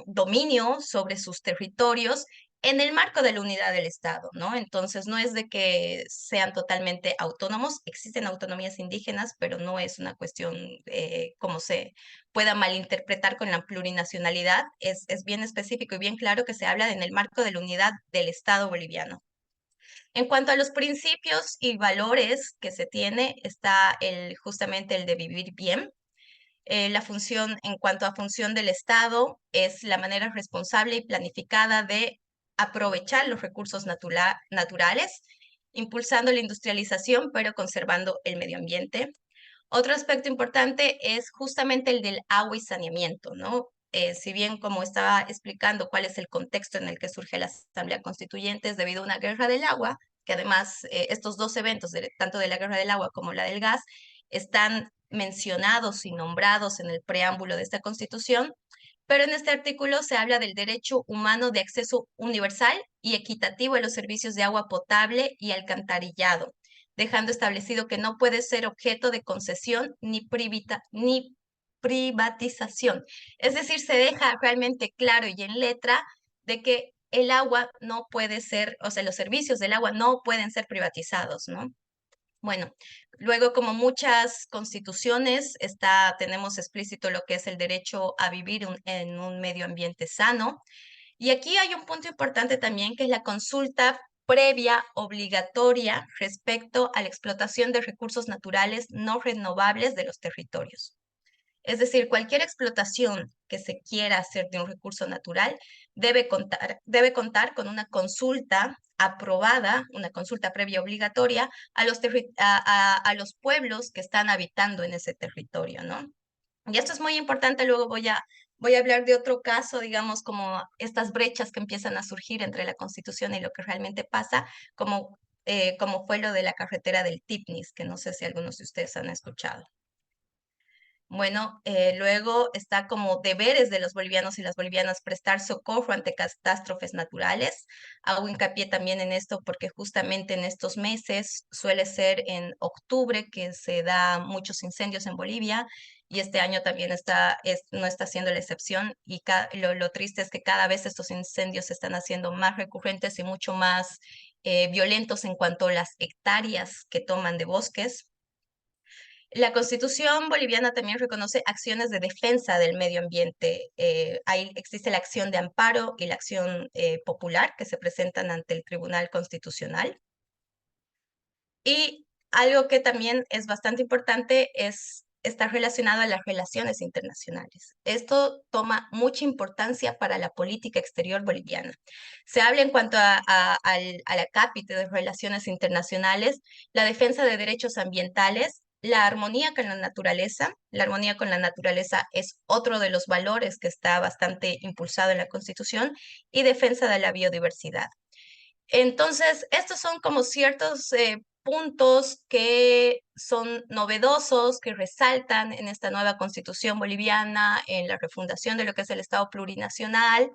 dominio sobre sus territorios en el marco de la unidad del Estado, ¿no? Entonces no es de que sean totalmente autónomos, existen autonomías indígenas, pero no es una cuestión como se pueda malinterpretar con la plurinacionalidad, es bien específico y bien claro que se habla en el marco de la unidad del Estado boliviano. En cuanto a los principios y valores que se tiene, está justamente el de vivir bien. La función, en cuanto a función del Estado, es la manera responsable y planificada de aprovechar los recursos naturales, impulsando la industrialización, pero conservando el medio ambiente. Otro aspecto importante es justamente el del agua y saneamiento, ¿no? Si bien, como estaba explicando, cuál es el contexto en el que surge la Asamblea Constituyente, es debido a una guerra del agua, que además estos dos eventos, tanto de la guerra del agua como la del gas, están mencionados y nombrados en el preámbulo de esta Constitución, pero en este artículo se habla del derecho humano de acceso universal y equitativo a los servicios de agua potable y alcantarillado, dejando establecido que no puede ser objeto de concesión ni privatización. Es decir, se deja realmente claro y en letra de que el agua no puede ser, o sea, los servicios del agua no pueden ser privatizados, ¿no? Bueno, luego como muchas constituciones tenemos explícito lo que es el derecho a vivir en un medio ambiente sano. Y aquí hay un punto importante también que es la consulta previa obligatoria respecto a la explotación de recursos naturales no renovables de los territorios. Es decir, cualquier explotación que se quiera hacer de un recurso natural debe contar con una consulta aprobada, una consulta previa obligatoria a los pueblos que están habitando en ese territorio, ¿no? Y esto es muy importante, luego voy a hablar de otro caso, digamos, como estas brechas que empiezan a surgir entre la Constitución y lo que realmente pasa, como fue lo de la carretera del Tipnis, que no sé si algunos de ustedes han escuchado. Bueno, luego está como deberes de los bolivianos y las bolivianas prestar socorro ante catástrofes naturales. Hago hincapié también en esto porque justamente en estos meses suele ser en octubre que se da muchos incendios en Bolivia y este año también no está siendo la excepción y lo triste es que cada vez estos incendios se están haciendo más recurrentes y mucho más violentos en cuanto a las hectáreas que toman de bosques. La Constitución boliviana también reconoce acciones de defensa del medio ambiente. Ahí existe la acción de amparo y la acción popular que se presentan ante el Tribunal Constitucional. Y algo que también es bastante importante está relacionado a las relaciones internacionales. Esto toma mucha importancia para la política exterior boliviana. Se habla en cuanto a la cápita de relaciones internacionales, la defensa de derechos ambientales, la armonía con la naturaleza. La armonía con la naturaleza es otro de los valores que está bastante impulsado en la Constitución y defensa de la biodiversidad. Entonces, estos son como ciertos puntos que son novedosos, que resaltan en esta nueva constitución boliviana, en la refundación de lo que es el Estado plurinacional.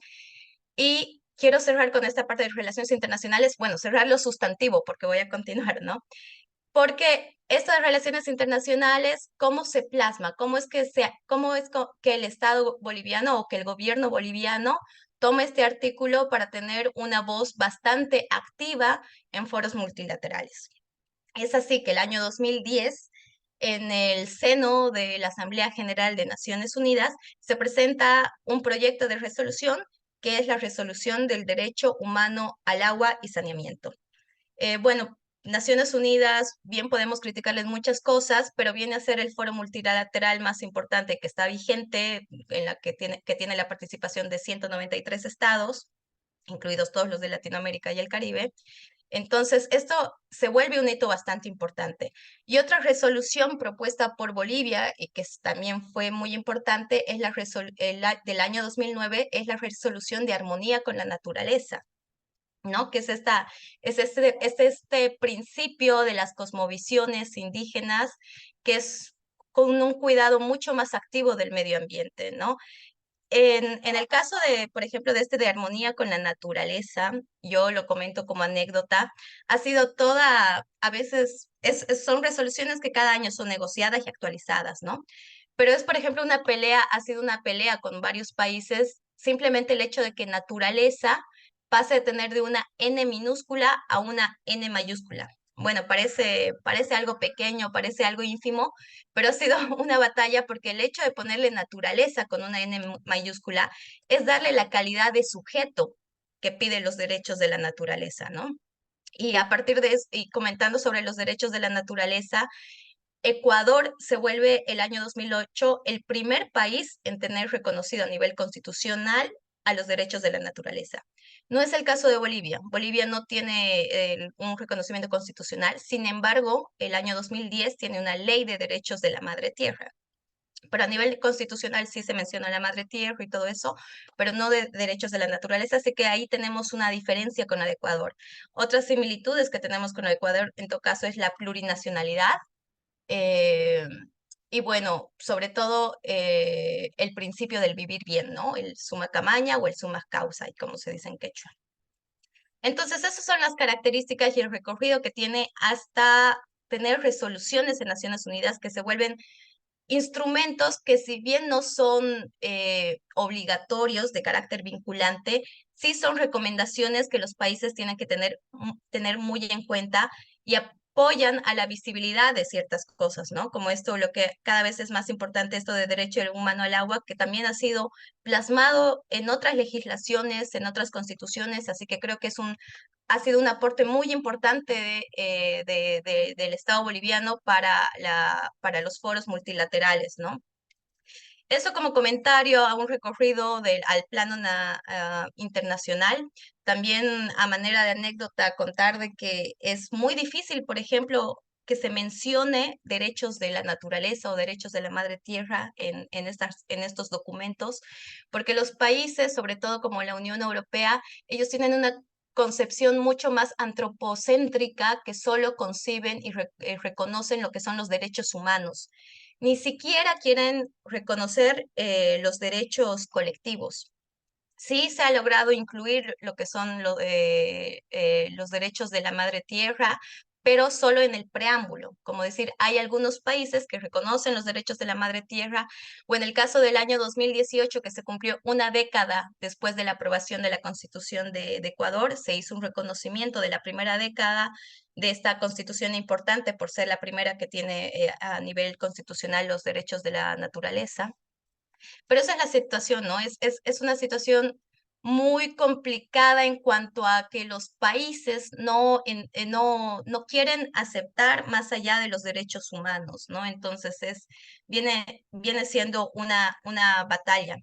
Y quiero cerrar con esta parte de relaciones internacionales, bueno, cerrar lo sustantivo porque voy a continuar, ¿no? Porque estas relaciones internacionales, ¿cómo se plasma? ¿Cómo es que el Estado boliviano o que el gobierno boliviano toma este artículo para tener una voz bastante activa en foros multilaterales? Es así que el año 2010 en el seno de la Asamblea General de Naciones Unidas se presenta un proyecto de resolución que es la resolución del derecho humano al agua y saneamiento. Bueno, Naciones Unidas, bien podemos criticarles muchas cosas, pero viene a ser el foro multilateral más importante que está vigente, en la que tiene la participación de 193 estados, incluidos todos los de Latinoamérica y el Caribe. Entonces, esto se vuelve un hito bastante importante. Y otra resolución propuesta por Bolivia, y que también fue muy importante, es del año 2009, es la resolución de armonía con la naturaleza. ¿No? Que es este principio de las cosmovisiones indígenas, que es con un cuidado mucho más activo del medio ambiente, ¿no? En el caso de, por ejemplo, de armonía con la naturaleza, yo lo comento como anécdota, ha sido a veces, son resoluciones que cada año son negociadas y actualizadas, ¿no? Pero es, por ejemplo, ha sido una pelea con varios países, simplemente el hecho de que naturaleza pase de tener de una N minúscula a una N mayúscula. Bueno, parece algo pequeño, parece algo ínfimo, pero ha sido una batalla porque el hecho de ponerle naturaleza con una N mayúscula es darle la calidad de sujeto que pide los derechos de la naturaleza, ¿no? Y a partir de eso, y comentando sobre los derechos de la naturaleza, Ecuador se vuelve el año 2008 el primer país en tener reconocido a nivel constitucional a los derechos de la naturaleza. No es el caso de Bolivia. Bolivia no tiene un reconocimiento constitucional, sin embargo, el año 2010 tiene una ley de derechos de la madre tierra. Pero a nivel constitucional sí se menciona la madre tierra y todo eso, pero no de derechos de la naturaleza, así que ahí tenemos una diferencia con el Ecuador. Otras similitudes que tenemos con el Ecuador, en todo caso, es la plurinacionalidad, eh, y bueno, sobre todo el principio del vivir bien, ¿no? El summa camaña o el summa causa, y como se dice en quechua. Entonces, esas son las características y el recorrido que tiene hasta tener resoluciones en Naciones Unidas que se vuelven instrumentos que si bien no son obligatorios de carácter vinculante, sí son recomendaciones que los países tienen que tener muy en cuenta y apoyan a la visibilidad de ciertas cosas, ¿no? Como esto, lo que cada vez es más importante, esto de derecho humano al agua, que también ha sido plasmado en otras legislaciones, en otras constituciones, así que creo que ha sido un aporte muy importante del Estado boliviano para los foros multilaterales, ¿no? Eso como comentario a un recorrido al plano internacional. También a manera de anécdota contar de que es muy difícil, por ejemplo, que se mencione derechos de la naturaleza o derechos de la madre tierra en estos documentos, porque los países, sobre todo como la Unión Europea, ellos tienen una concepción mucho más antropocéntrica que solo conciben y reconocen lo que son los derechos humanos. Ni siquiera quieren reconocer los derechos colectivos. Sí se ha logrado incluir lo que son los derechos de la madre tierra, pero solo en el preámbulo. Como decir, hay algunos países que reconocen los derechos de la madre tierra, o en el caso del año 2018, que se cumplió una década después de la aprobación de la Constitución de Ecuador, se hizo un reconocimiento de la primera década de esta constitución importante por ser la primera que tiene a nivel constitucional los derechos de la naturaleza. Pero esa es la situación, ¿no? Es una situación muy complicada en cuanto a que los países no quieren aceptar más allá de los derechos humanos, ¿no? Entonces viene siendo una batalla.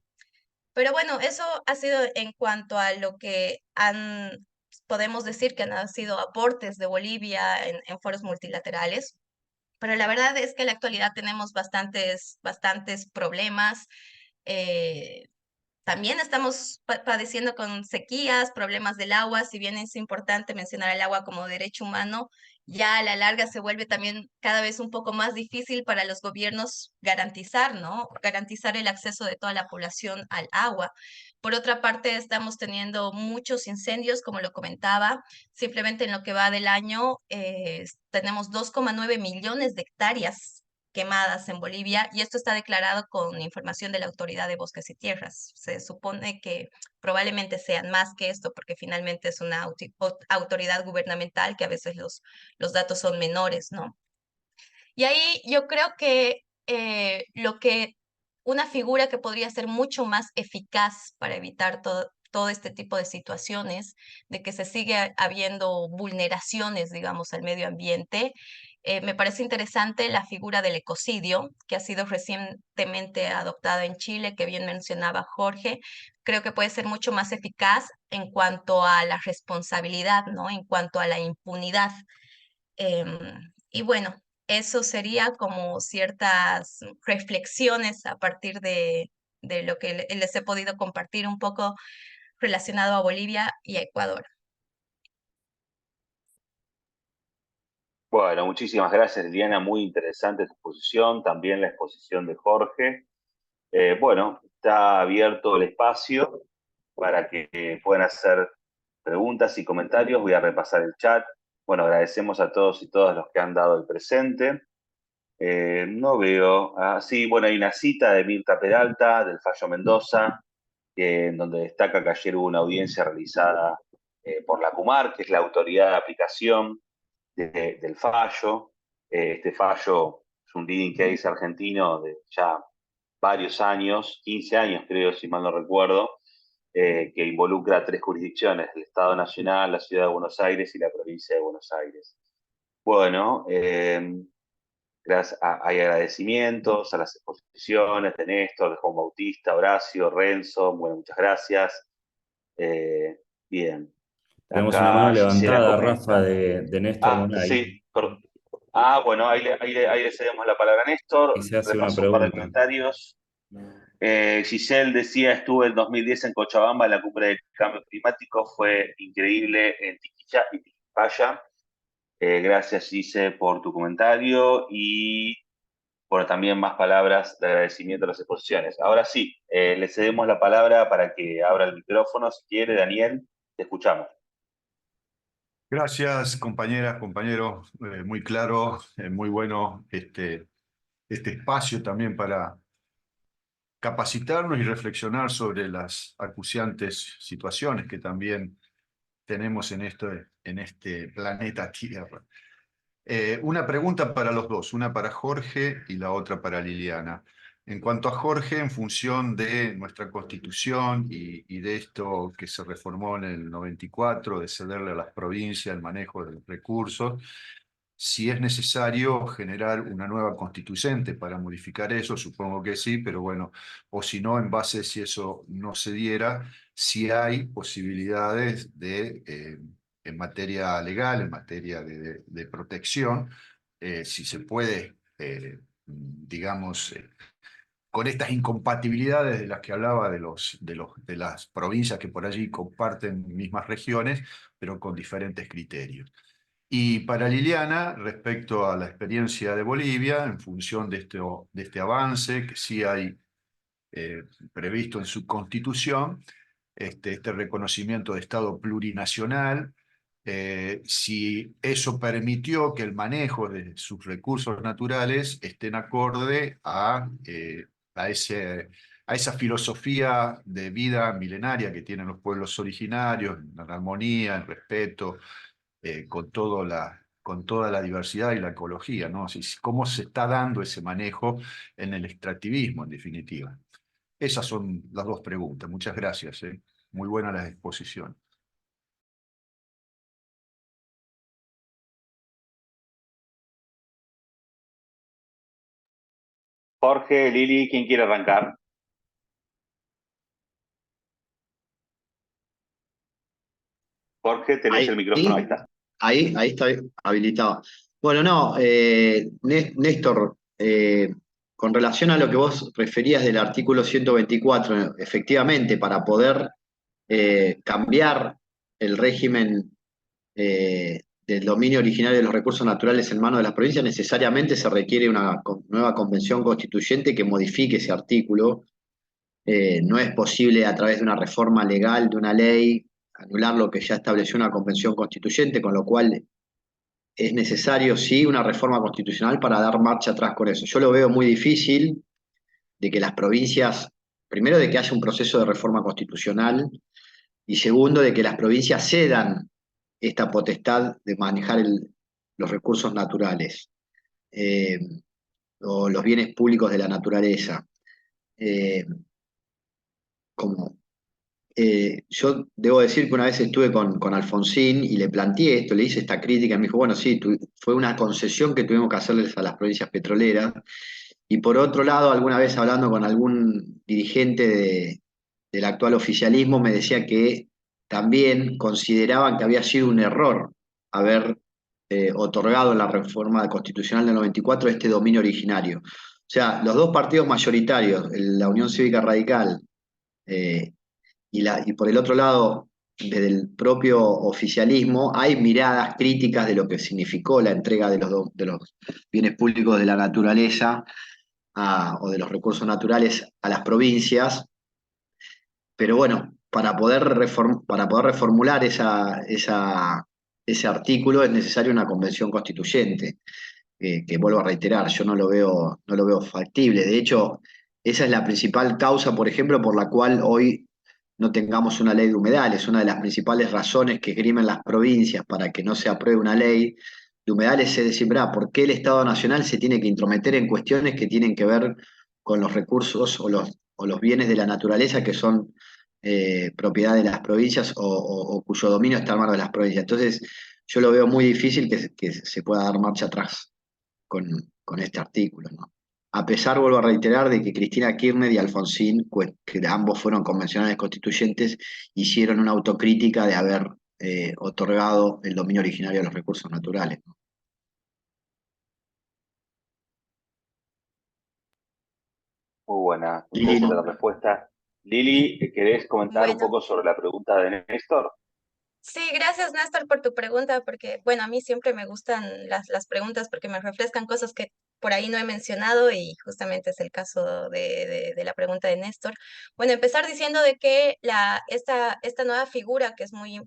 Pero bueno, eso ha sido en cuanto a lo que podemos decir que han sido aportes de Bolivia en foros multilaterales. Pero la verdad es que en la actualidad tenemos bastantes problemas. eh, También estamos padeciendo con sequías, problemas del agua, si bien es importante mencionar el agua como derecho humano, ya a la larga se vuelve también cada vez un poco más difícil para los gobiernos garantizar, ¿no? Garantizar el acceso de toda la población al agua. Por otra parte, estamos teniendo muchos incendios, como lo comentaba, simplemente en lo que va del año tenemos 2,9 millones de hectáreas quemadas en Bolivia y esto está declarado con información de la Autoridad de Bosques y Tierras. Se supone que probablemente sean más que esto porque finalmente es una autoridad gubernamental que a veces los datos son menores, ¿no? Y ahí yo creo que una figura que podría ser mucho más eficaz para evitar todo este tipo de situaciones, de que se sigue habiendo vulneraciones, digamos, al medio ambiente. Me parece interesante la figura del ecocidio, que ha sido recientemente adoptada en Chile, que bien mencionaba Jorge. Creo que puede ser mucho más eficaz en cuanto a la responsabilidad, ¿no? En cuanto a la impunidad. Y bueno, eso sería como ciertas reflexiones a partir de lo que les he podido compartir un poco relacionado a Bolivia y a Ecuador. Bueno, muchísimas gracias, Liliana. Muy interesante tu exposición, también la exposición de Jorge. Bueno, está abierto el espacio para que puedan hacer preguntas y comentarios. Voy a repasar el chat. Bueno, agradecemos a todos y todas los que han dado el presente. No veo. Ah, sí, bueno, hay una cita de Mirta Peralta, del Fallo Mendoza, en donde destaca que ayer hubo una audiencia realizada por la CUMAR, que es la autoridad de aplicación del fallo. Este fallo es un leading case argentino de ya varios años, 15 años creo, si mal no recuerdo, que involucra tres jurisdicciones, el Estado Nacional, la Ciudad de Buenos Aires y la provincia de Buenos Aires. Bueno, gracias hay agradecimientos a las exposiciones de Néstor, de Juan Bautista, Horacio, Renzo, bueno, muchas gracias. Eh, bien, Tenemos una mano acá Gisela levantada, Rafa, comenta. de Néstor Monay, Sí, bueno, ahí le cedemos la palabra a y Néstor. se hace una Repaso un par de pregunta. comentarios. Giselle decía, estuve en 2010 en Cochabamba en la cumbre del cambio climático, fue increíble en Tiquilla y Tiquipaya. Gracias, Gise, por tu comentario y por también más palabras de agradecimiento a las exposiciones. Ahora sí, le cedemos la palabra para que abra el micrófono. Si quiere, Daniel, te escuchamos. Gracias, compañeras, compañeros. Muy claro, muy bueno este espacio también para capacitarnos y reflexionar sobre las acuciantes situaciones que también tenemos en este planeta Tierra. Una pregunta para los dos, una para Jorge y la otra para Liliana. En cuanto a Jorge, en función de nuestra Constitución y de esto que se reformó en el 94, de cederle a las provincias el manejo de los recursos, si es necesario generar una nueva constituyente para modificar eso, supongo que sí, pero bueno, o si no, en base si eso no se diera, si hay posibilidades en materia legal, en materia de protección, si se puede, digamos, con estas incompatibilidades de las que hablaba de las provincias que por allí comparten mismas regiones, pero con diferentes criterios. Y para Liliana, respecto a la experiencia de Bolivia, en función de este avance que sí hay previsto en su constitución, este reconocimiento de Estado plurinacional, si eso permitió que el manejo de sus recursos naturales estén acorde a, ese, a esa filosofía de vida milenaria que tienen los pueblos originarios, en armonía, en respeto, con toda la diversidad y la ecología, ¿no? ¿Cómo se está dando ese manejo en el extractivismo, en definitiva? Esas son las dos preguntas. Muchas gracias. Muy buena la exposición. Jorge, Lili, ¿quién quiere arrancar? Jorge, tenés el Ahí, micrófono, ahí está. ahí está habilitado. Bueno, no, Néstor, con relación a lo que vos referías del artículo 124, efectivamente, para poder cambiar el régimen del dominio originario de los recursos naturales en manos de las provincias, necesariamente se requiere una nueva convención constituyente que modifique ese artículo. No es posible a través de una reforma legal, de una ley, anular lo que ya estableció una convención constituyente, con lo cual es necesario, sí, una reforma constitucional para dar marcha atrás con eso. Yo lo veo muy difícil de que las provincias, primero de que haya un proceso de reforma constitucional y segundo de que las provincias cedan esta potestad de manejar los recursos naturales. eh, o los bienes públicos de la naturaleza. Eh, como, yo debo decir que una vez estuve con Alfonsín y le planteé esto, le hice esta crítica, y me dijo, bueno, sí, fue una concesión que tuvimos que hacerles a las provincias petroleras. Y por otro lado, alguna vez hablando con algún dirigente del actual oficialismo, me decía que también consideraban que había sido un error haber otorgado en la reforma constitucional del 94 este dominio originario. O sea, los dos partidos mayoritarios, la Unión Cívica Radical eh, y por el otro lado, desde el propio oficialismo, hay miradas críticas de lo que significó la entrega de los bienes públicos de la naturaleza o de los recursos naturales a las provincias, pero bueno, para poder reformular ese artículo es necesaria una convención constituyente, que vuelvo a reiterar, yo no lo veo factible. De hecho, esa es la principal causa, por ejemplo, por la cual hoy no tengamos una ley de humedales. Una de las principales razones que esgrimen las provincias para que no se apruebe una ley de humedales es decir, ¿por qué el Estado Nacional se tiene que intrometer en cuestiones que tienen que ver con los recursos o los bienes de la naturaleza que son propiedad de las provincias o cuyo dominio está en manos de las provincias? Entonces, yo lo veo muy difícil que se pueda dar marcha atrás con este artículo, ¿no? A pesar, vuelvo a reiterar, de que Cristina Kirchner y Alfonsín, que ambos fueron convencionales constituyentes, hicieron una autocrítica de haber otorgado el dominio originario de los recursos naturales, ¿no? Muy Lili, interesante ¿no? la respuesta. Lili, ¿querés comentar un Bueno. poco sobre la pregunta de Néstor? Sí, gracias Néstor por tu pregunta, porque bueno, a mí siempre me gustan las preguntas porque me refrescan cosas que por ahí no he mencionado y justamente es el caso de la pregunta de Néstor. Bueno, empezar diciendo de que esta nueva figura que es muy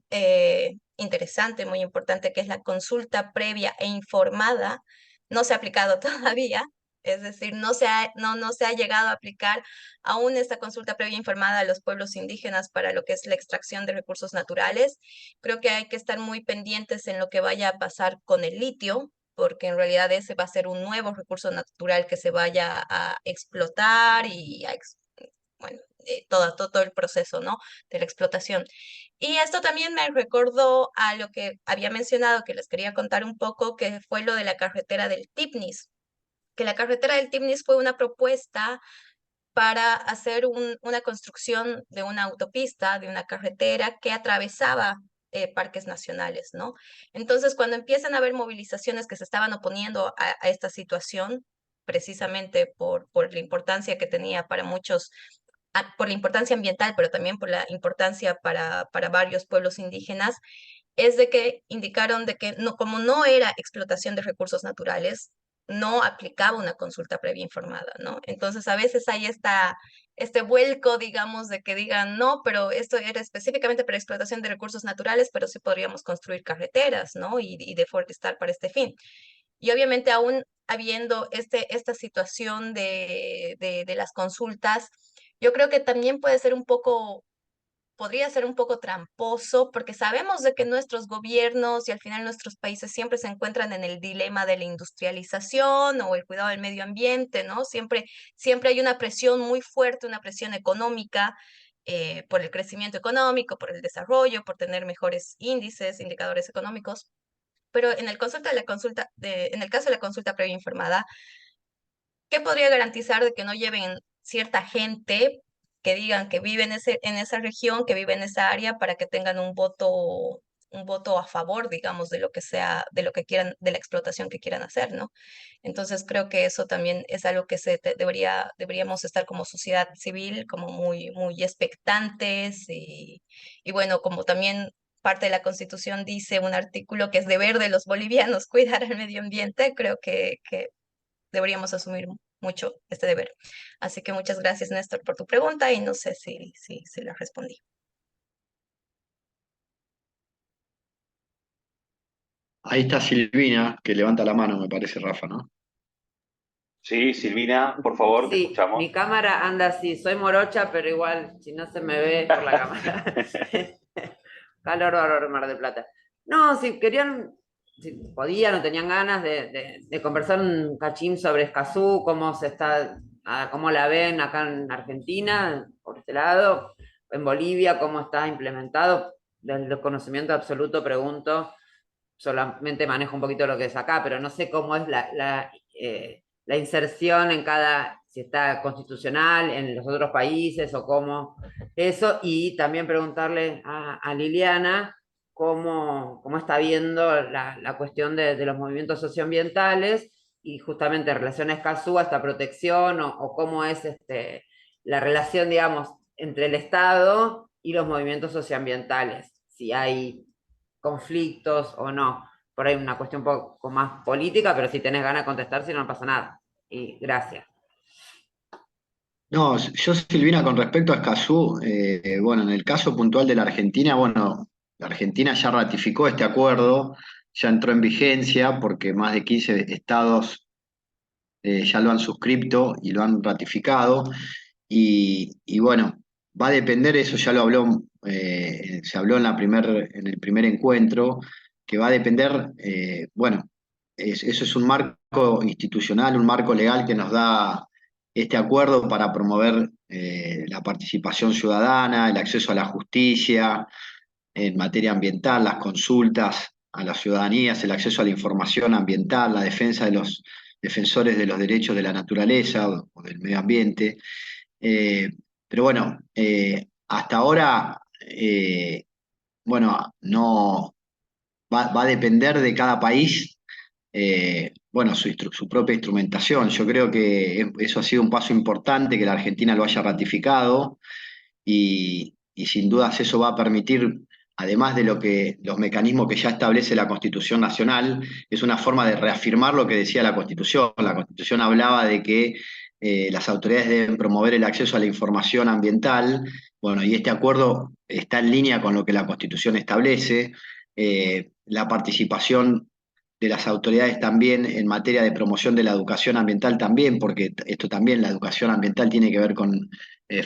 interesante, muy importante, que es la consulta previa e informada, no se ha aplicado todavía. Es decir, no se ha llegado a aplicar aún esta consulta previa informada a los pueblos indígenas para lo que es la extracción de recursos naturales. Creo que hay que estar muy pendientes en lo que vaya a pasar con el litio, porque en realidad ese va a ser un nuevo recurso natural que se vaya a explotar y bueno, todo el proceso, ¿no? De la explotación. Y esto también me recordó a lo que había mencionado, que les quería contar un poco, que fue lo de la carretera del Tipnis, que la carretera del Tipnis fue una propuesta para hacer una construcción de una autopista, de una carretera que atravesaba parques nacionales, ¿no? Entonces, cuando empiezan a haber movilizaciones que se estaban oponiendo a esta situación, precisamente por la importancia que tenía para muchos, por la importancia ambiental, pero también por la importancia para varios pueblos indígenas, es de que indicaron de que no, como no era explotación de recursos naturales, no aplicaba una consulta previa informada, ¿no? Entonces a veces hay este vuelco, digamos, de que digan, no, pero esto era específicamente para explotación de recursos naturales, pero sí podríamos construir carreteras, ¿no? Y deforestar para este fin. Y obviamente aún habiendo esta situación de las consultas, yo creo que también puede ser un poco podría ser un poco tramposo porque sabemos de que nuestros gobiernos y al final nuestros países siempre se encuentran en el dilema de la industrialización o el cuidado del medio ambiente, ¿no? Siempre hay una presión muy fuerte, una presión económica por el crecimiento económico, por el desarrollo, por tener mejores índices, indicadores económicos. Pero en el en el caso de la consulta previa informada, ¿qué podría garantizar de que no lleven cierta gente que digan que vive en esa región, que vive en esa área, para que tengan un voto a favor, digamos, de lo que sea, de lo que quieran, de la explotación que quieran hacer, ¿no? Entonces creo que eso también es algo que deberíamos estar como sociedad civil, como muy expectantes y bueno, como también parte de la Constitución dice un artículo que es deber de los bolivianos cuidar el medio ambiente, creo que deberíamos asumir mucho este deber. Así que muchas gracias, Néstor, por tu pregunta y no sé si la respondí. Ahí está Silvina, que levanta la mano, me parece, Rafa, ¿no? Sí, Silvina, por favor, te Sí, mi escuchamos. cámara anda así, soy morocha, pero igual, si no se me ve por la cámara. Calor bárbaro en Mar del Plata. No, si querían si podían o tenían ganas de conversar un cachín sobre Escazú, cómo la ven acá en Argentina, por este lado, en Bolivia, cómo está implementado. Del desconocimiento absoluto pregunto, solamente manejo un poquito lo que es acá, pero no sé cómo es la inserción en si está constitucional en los otros países o cómo eso, y también preguntarle a Liliana cómo está viendo la cuestión de los movimientos socioambientales y justamente en relación a Escazú, a esta protección o cómo es la relación, digamos, entre el Estado y los movimientos socioambientales, si hay conflictos o no. Por ahí una cuestión un poco más política, pero si tenés ganas de contestar, si no, no pasa nada. Y gracias. No, yo, Silvina, con respecto a Escazú, bueno, en el caso puntual de la Argentina, bueno, la Argentina ya ratificó este acuerdo, ya entró en vigencia porque más de 15 estados ya lo han suscrito y lo han ratificado. Y bueno, va a depender, eso ya lo habló, se habló en en el primer encuentro, que va a depender, bueno, eso es un marco institucional, un marco legal que nos da este acuerdo para promover la participación ciudadana, el acceso a la justicia en materia ambiental, las consultas a las ciudadanías, el acceso a la información ambiental, la defensa de los defensores de los derechos de la naturaleza o del medio ambiente. Eh, pero bueno, hasta ahora, bueno, no va a depender de cada país, bueno, su propia instrumentación. Yo creo que eso ha sido un paso importante, que la Argentina lo haya ratificado y sin dudas eso va a permitir, además de los mecanismos que ya establece la Constitución Nacional, es una forma de reafirmar lo que decía la Constitución. La Constitución hablaba de que las autoridades deben promover el acceso a la información ambiental. Bueno, y este acuerdo está en línea con lo que la Constitución establece. La participación de las autoridades también en materia de promoción de la educación ambiental también, porque esto también, la educación ambiental tiene que ver con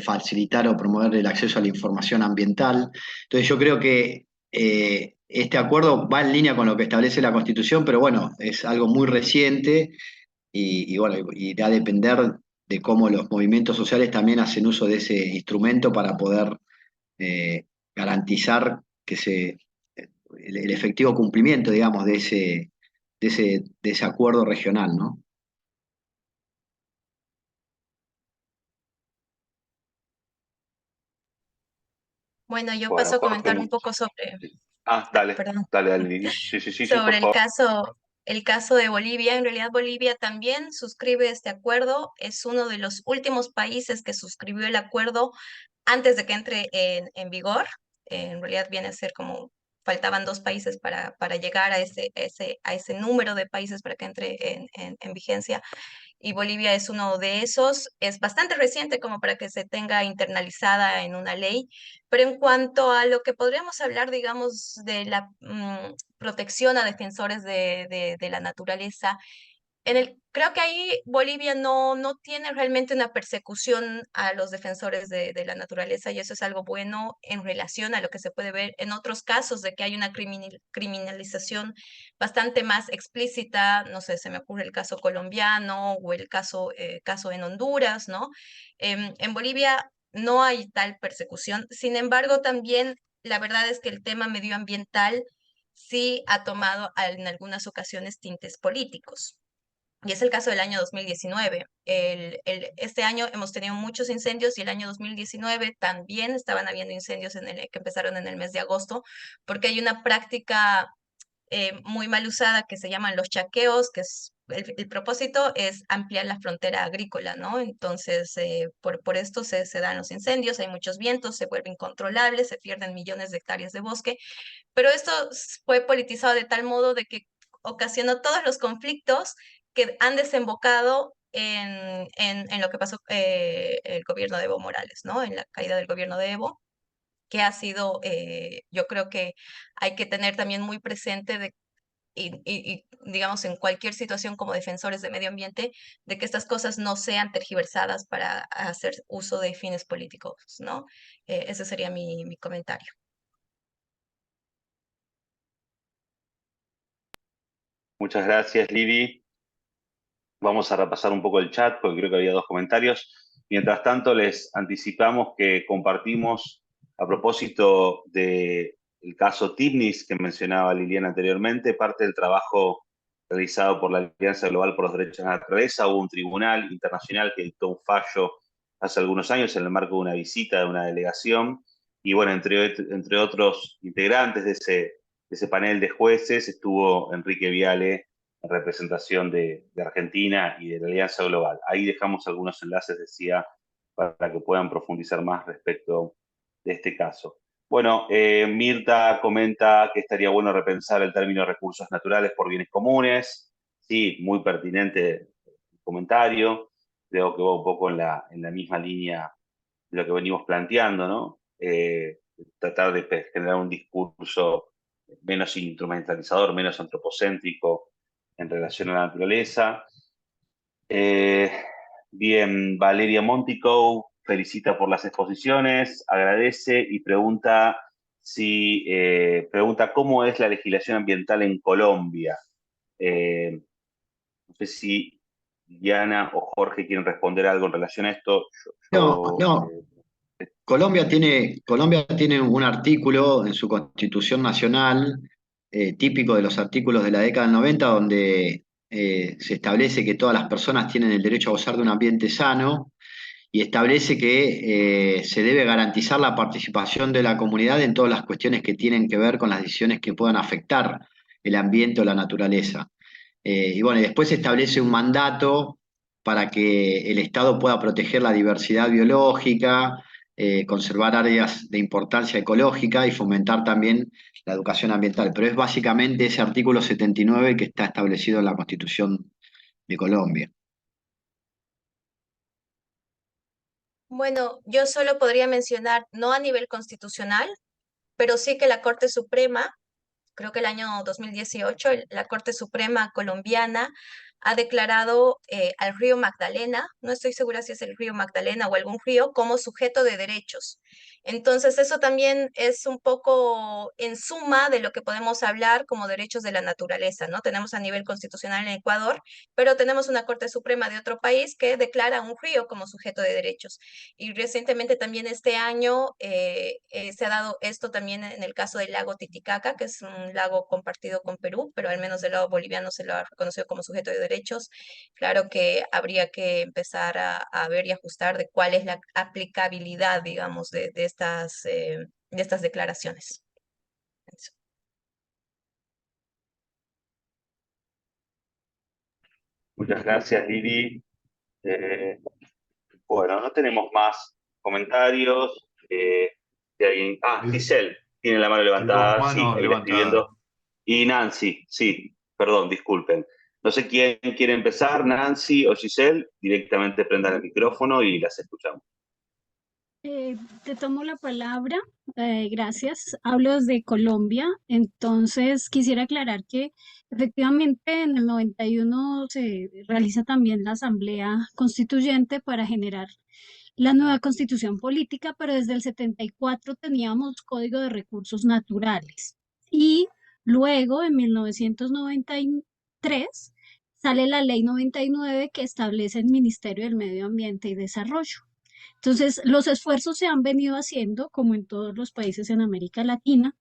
facilitar o promover el acceso a la información ambiental. Entonces yo creo que este acuerdo va en línea con lo que establece la Constitución, pero bueno, es algo muy reciente y bueno, irá a depender de cómo los movimientos sociales también hacen uso de ese instrumento para poder garantizar que el efectivo cumplimiento, digamos, de ese acuerdo regional, ¿no? Bueno, yo Bueno, paso a Jorge, comentar un poco dale, perdón, dale, Lili. Sí, sí, sí, sí, por sobre favor. el caso de Bolivia. En realidad, Bolivia también suscribe este acuerdo. Es uno de los últimos países que suscribió el acuerdo antes de que entre en vigor. En realidad viene a ser como faltaban dos países para llegar a a ese número de países para que entre en vigencia, y Bolivia es uno de esos. Es bastante reciente como para que se tenga internalizada en una ley, pero en cuanto a lo que podríamos hablar, digamos, de la protección a defensores de la naturaleza, creo que ahí Bolivia no tiene realmente una persecución a los defensores de la naturaleza, y eso es algo bueno en relación a lo que se puede ver en otros casos de que hay una criminalización bastante más explícita. No sé, se me ocurre el caso colombiano o el caso en Honduras, ¿no? En Bolivia no hay tal persecución. Sin embargo, también la verdad es que el tema medioambiental sí ha tomado en algunas ocasiones tintes políticos. Y es el caso del año 2019. Este año hemos tenido muchos incendios, y el año 2019 también estaban habiendo incendios que empezaron en el mes de agosto, porque hay una práctica muy mal usada que se llaman los chaqueos, que es el propósito es ampliar la frontera agrícola, ¿no? Entonces, por esto se dan los incendios, hay muchos vientos, se vuelve incontrolable, se pierden millones de hectáreas de bosque, pero esto fue politizado de tal modo de que ocasionó todos los conflictos que han desembocado en lo que pasó el gobierno de Evo Morales, ¿no? En la caída del gobierno de Evo, que ha sido, yo creo que hay que tener también muy presente digamos, en cualquier situación como defensores de medio ambiente, de que estas cosas no sean tergiversadas para hacer uso de fines políticos, ¿no? Ese sería mi comentario. Muchas gracias, Lili. Vamos a repasar un poco el chat porque creo que había dos comentarios. Mientras tanto, les anticipamos que compartimos a propósito del caso Tibnis que mencionaba Liliana anteriormente, parte del trabajo realizado por la Alianza Global por los Derechos de la Naturaleza. Hubo un tribunal internacional que dictó un fallo hace algunos años en el marco de una visita de una delegación. Y bueno, entre otros integrantes de ese panel de jueces estuvo Enrique Viale en representación de Argentina y de la Alianza Global. Ahí dejamos algunos enlaces, decía, para que puedan profundizar más respecto de este caso. Bueno, Mirta comenta que estaría bueno repensar el término recursos naturales por bienes comunes. Sí, muy pertinente el comentario. Creo que va un poco en la misma línea de lo que venimos planteando, ¿no? Tratar de generar un discurso menos instrumentalizador, menos antropocéntrico en relación a la naturaleza. Eh, bien, Valeria Montico felicita por las exposiciones, agradece y pregunta cómo es la legislación ambiental en Colombia. No sé si Diana o Jorge quieren responder algo en relación a esto. No, no. Colombia tiene un artículo en su Constitución Nacional, típico de los artículos de la década del 90, donde se establece que todas las personas tienen el derecho a gozar de un ambiente sano y establece que se debe garantizar la participación de la comunidad en todas las cuestiones que tienen que ver con las decisiones que puedan afectar el ambiente o la naturaleza. Y bueno, y después se establece un mandato para que el Estado pueda proteger la diversidad biológica, conservar áreas de importancia ecológica y fomentar también la educación ambiental. Pero es básicamente ese artículo 79 que está establecido en la Constitución de Colombia. Bueno, yo solo podría mencionar, no a nivel constitucional, pero sí que la Corte Suprema, creo que el año 2018, la Corte Suprema colombiana ha declarado al río Magdalena, no estoy segura si es el río Magdalena o algún río, como sujeto de derechos. Entonces, eso también es un poco en suma de lo que podemos hablar como derechos de la naturaleza, ¿no? Tenemos a nivel constitucional en Ecuador, pero tenemos una Corte Suprema de otro país que declara un río como sujeto de derechos. Y recientemente también este año se ha dado esto también en el caso del lago Titicaca, que es un lago compartido con Perú, pero al menos del lado boliviano se lo ha reconocido como sujeto de derechos. Claro que habría que empezar a ver y ajustar de cuál es la aplicabilidad, digamos, de estas declaraciones. Eso. Muchas gracias, Lili. Bueno, no tenemos más comentarios. De alguien. Hay, Giselle tiene la mano hay dos levantada, sí, manos ahí va levantadas. escribiendo. Y Nancy, sí, perdón, disculpen. No sé quién quiere empezar, Nancy o Giselle, directamente prendan el micrófono y las escuchamos. Te tomo la palabra, gracias. Hablo desde Colombia, entonces quisiera aclarar que efectivamente en el 91 se realiza también la Asamblea Constituyente para generar la nueva constitución política, pero desde el 74 teníamos Código de Recursos Naturales y luego en 1993 sale la Ley 99 que establece el Ministerio del Medio Ambiente y Desarrollo. Entonces, los esfuerzos se han venido haciendo, como en todos los países en América Latina.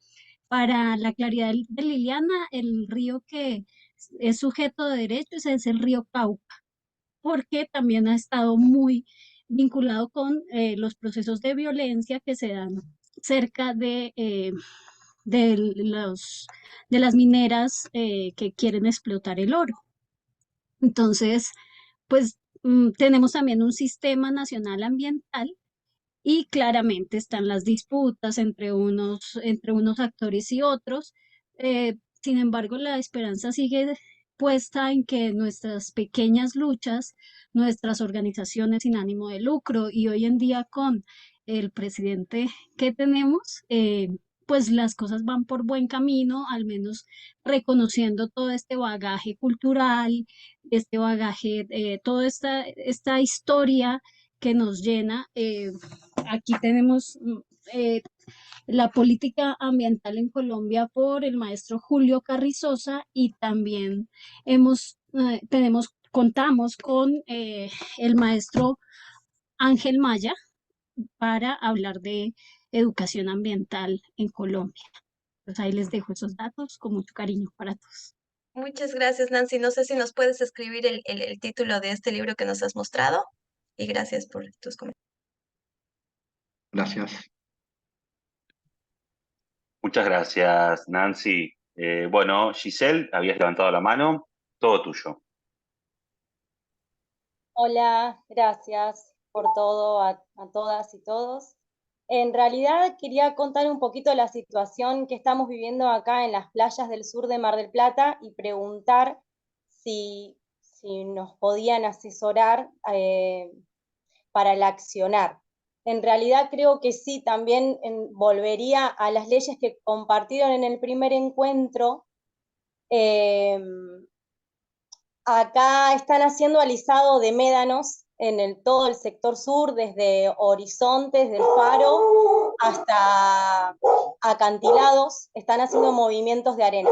Para la claridad de Liliana, el río que es sujeto de derechos es el río Cauca, porque también ha estado muy vinculado con los procesos de violencia que se dan cerca de, de las mineras que quieren explotar el oro. Entonces, pues tenemos también un sistema nacional ambiental y claramente están las disputas entre unos actores y otros. Sin embargo, la esperanza sigue puesta en que nuestras pequeñas luchas, nuestras organizaciones sin ánimo de lucro y hoy en día con el presidente que tenemos, pues las cosas van por buen camino, al menos reconociendo todo este bagaje cultural, este bagaje, toda esta historia que nos llena. Aquí tenemos la política ambiental en Colombia por el maestro Julio Carrizosa y también contamos con el maestro Ángel Maya para hablar de educación ambiental en Colombia. Pues ahí les dejo esos datos con mucho cariño para todos. Muchas gracias, Nancy. No sé si nos puedes escribir el título de este libro que nos has mostrado. Y gracias por tus comentarios. Gracias. Muchas gracias, Nancy. Bueno, Giselle, habías levantado la mano, todo tuyo. Hola, gracias por todo a todas y todos. En realidad quería contar un poquito la situación que estamos viviendo acá en las playas del sur de Mar del Plata y preguntar si nos podían asesorar para el accionar. En realidad creo que sí, también volvería a las leyes que compartieron en el primer encuentro. Acá están haciendo alisado de médanos en todo el sector sur, desde Horizontes del Faro hasta acantilados, están haciendo movimientos de arena.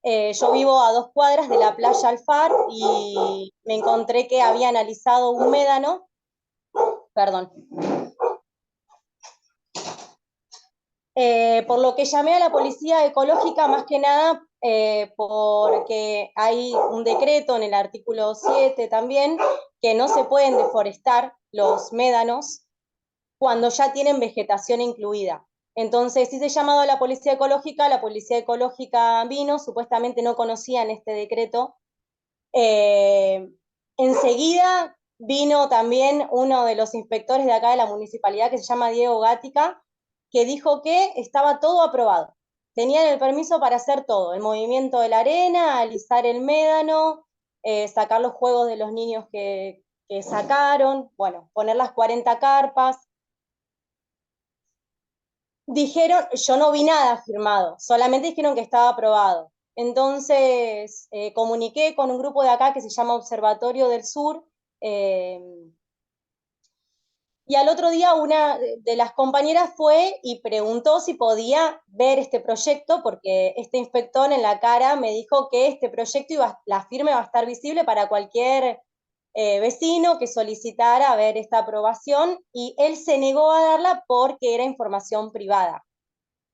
Yo vivo a 2 cuadras de la playa Alfar y me encontré que habían alisado un médano, perdón. Por lo que llamé a la policía ecológica, más que nada porque hay un decreto en el artículo 7 también, que no se pueden deforestar los médanos cuando ya tienen vegetación incluida. Entonces hice llamado a la policía ecológica vino, supuestamente no conocían este decreto. Enseguida vino también uno de los inspectores de acá de la municipalidad, que se llama Diego Gática, que dijo que estaba todo aprobado. Tenían el permiso para hacer todo, el movimiento de la arena, alisar el médano, sacar los juegos de los niños que sacaron, bueno, poner las 40 carpas. Dijeron, yo no vi nada firmado, solamente dijeron que estaba aprobado. Entonces comuniqué con un grupo de acá que se llama Observatorio del Sur, y al otro día una de las compañeras fue y preguntó si podía ver este proyecto, porque este inspector en la cara me dijo que este proyecto la firma iba a estar visible para cualquier vecino que solicitara ver esta aprobación, y él se negó a darla porque era información privada.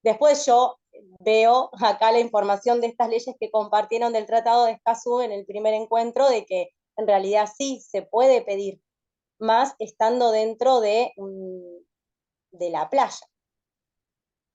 Después yo veo acá la información de estas leyes que compartieron del Tratado de Escazú en el primer encuentro, de que en realidad sí se puede pedir, más estando dentro de la playa.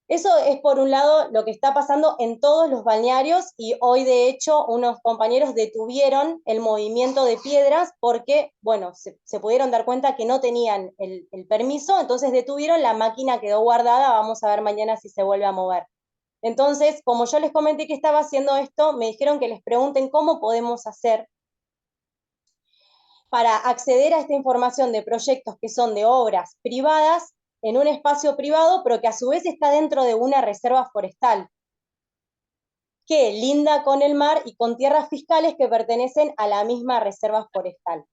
Eso es por un lado lo que está pasando en todos los balnearios, y hoy de hecho unos compañeros detuvieron el movimiento de piedras porque, bueno, se pudieron dar cuenta que no tenían el permiso, entonces detuvieron, la máquina quedó guardada, vamos a ver mañana si se vuelve a mover. Entonces, como yo les comenté que estaba haciendo esto, me dijeron que les pregunten cómo podemos hacer para acceder a esta información de proyectos que son de obras privadas en un espacio privado, pero que a su vez está dentro de una reserva forestal, que linda con el mar y con tierras fiscales que pertenecen a la misma reserva forestal.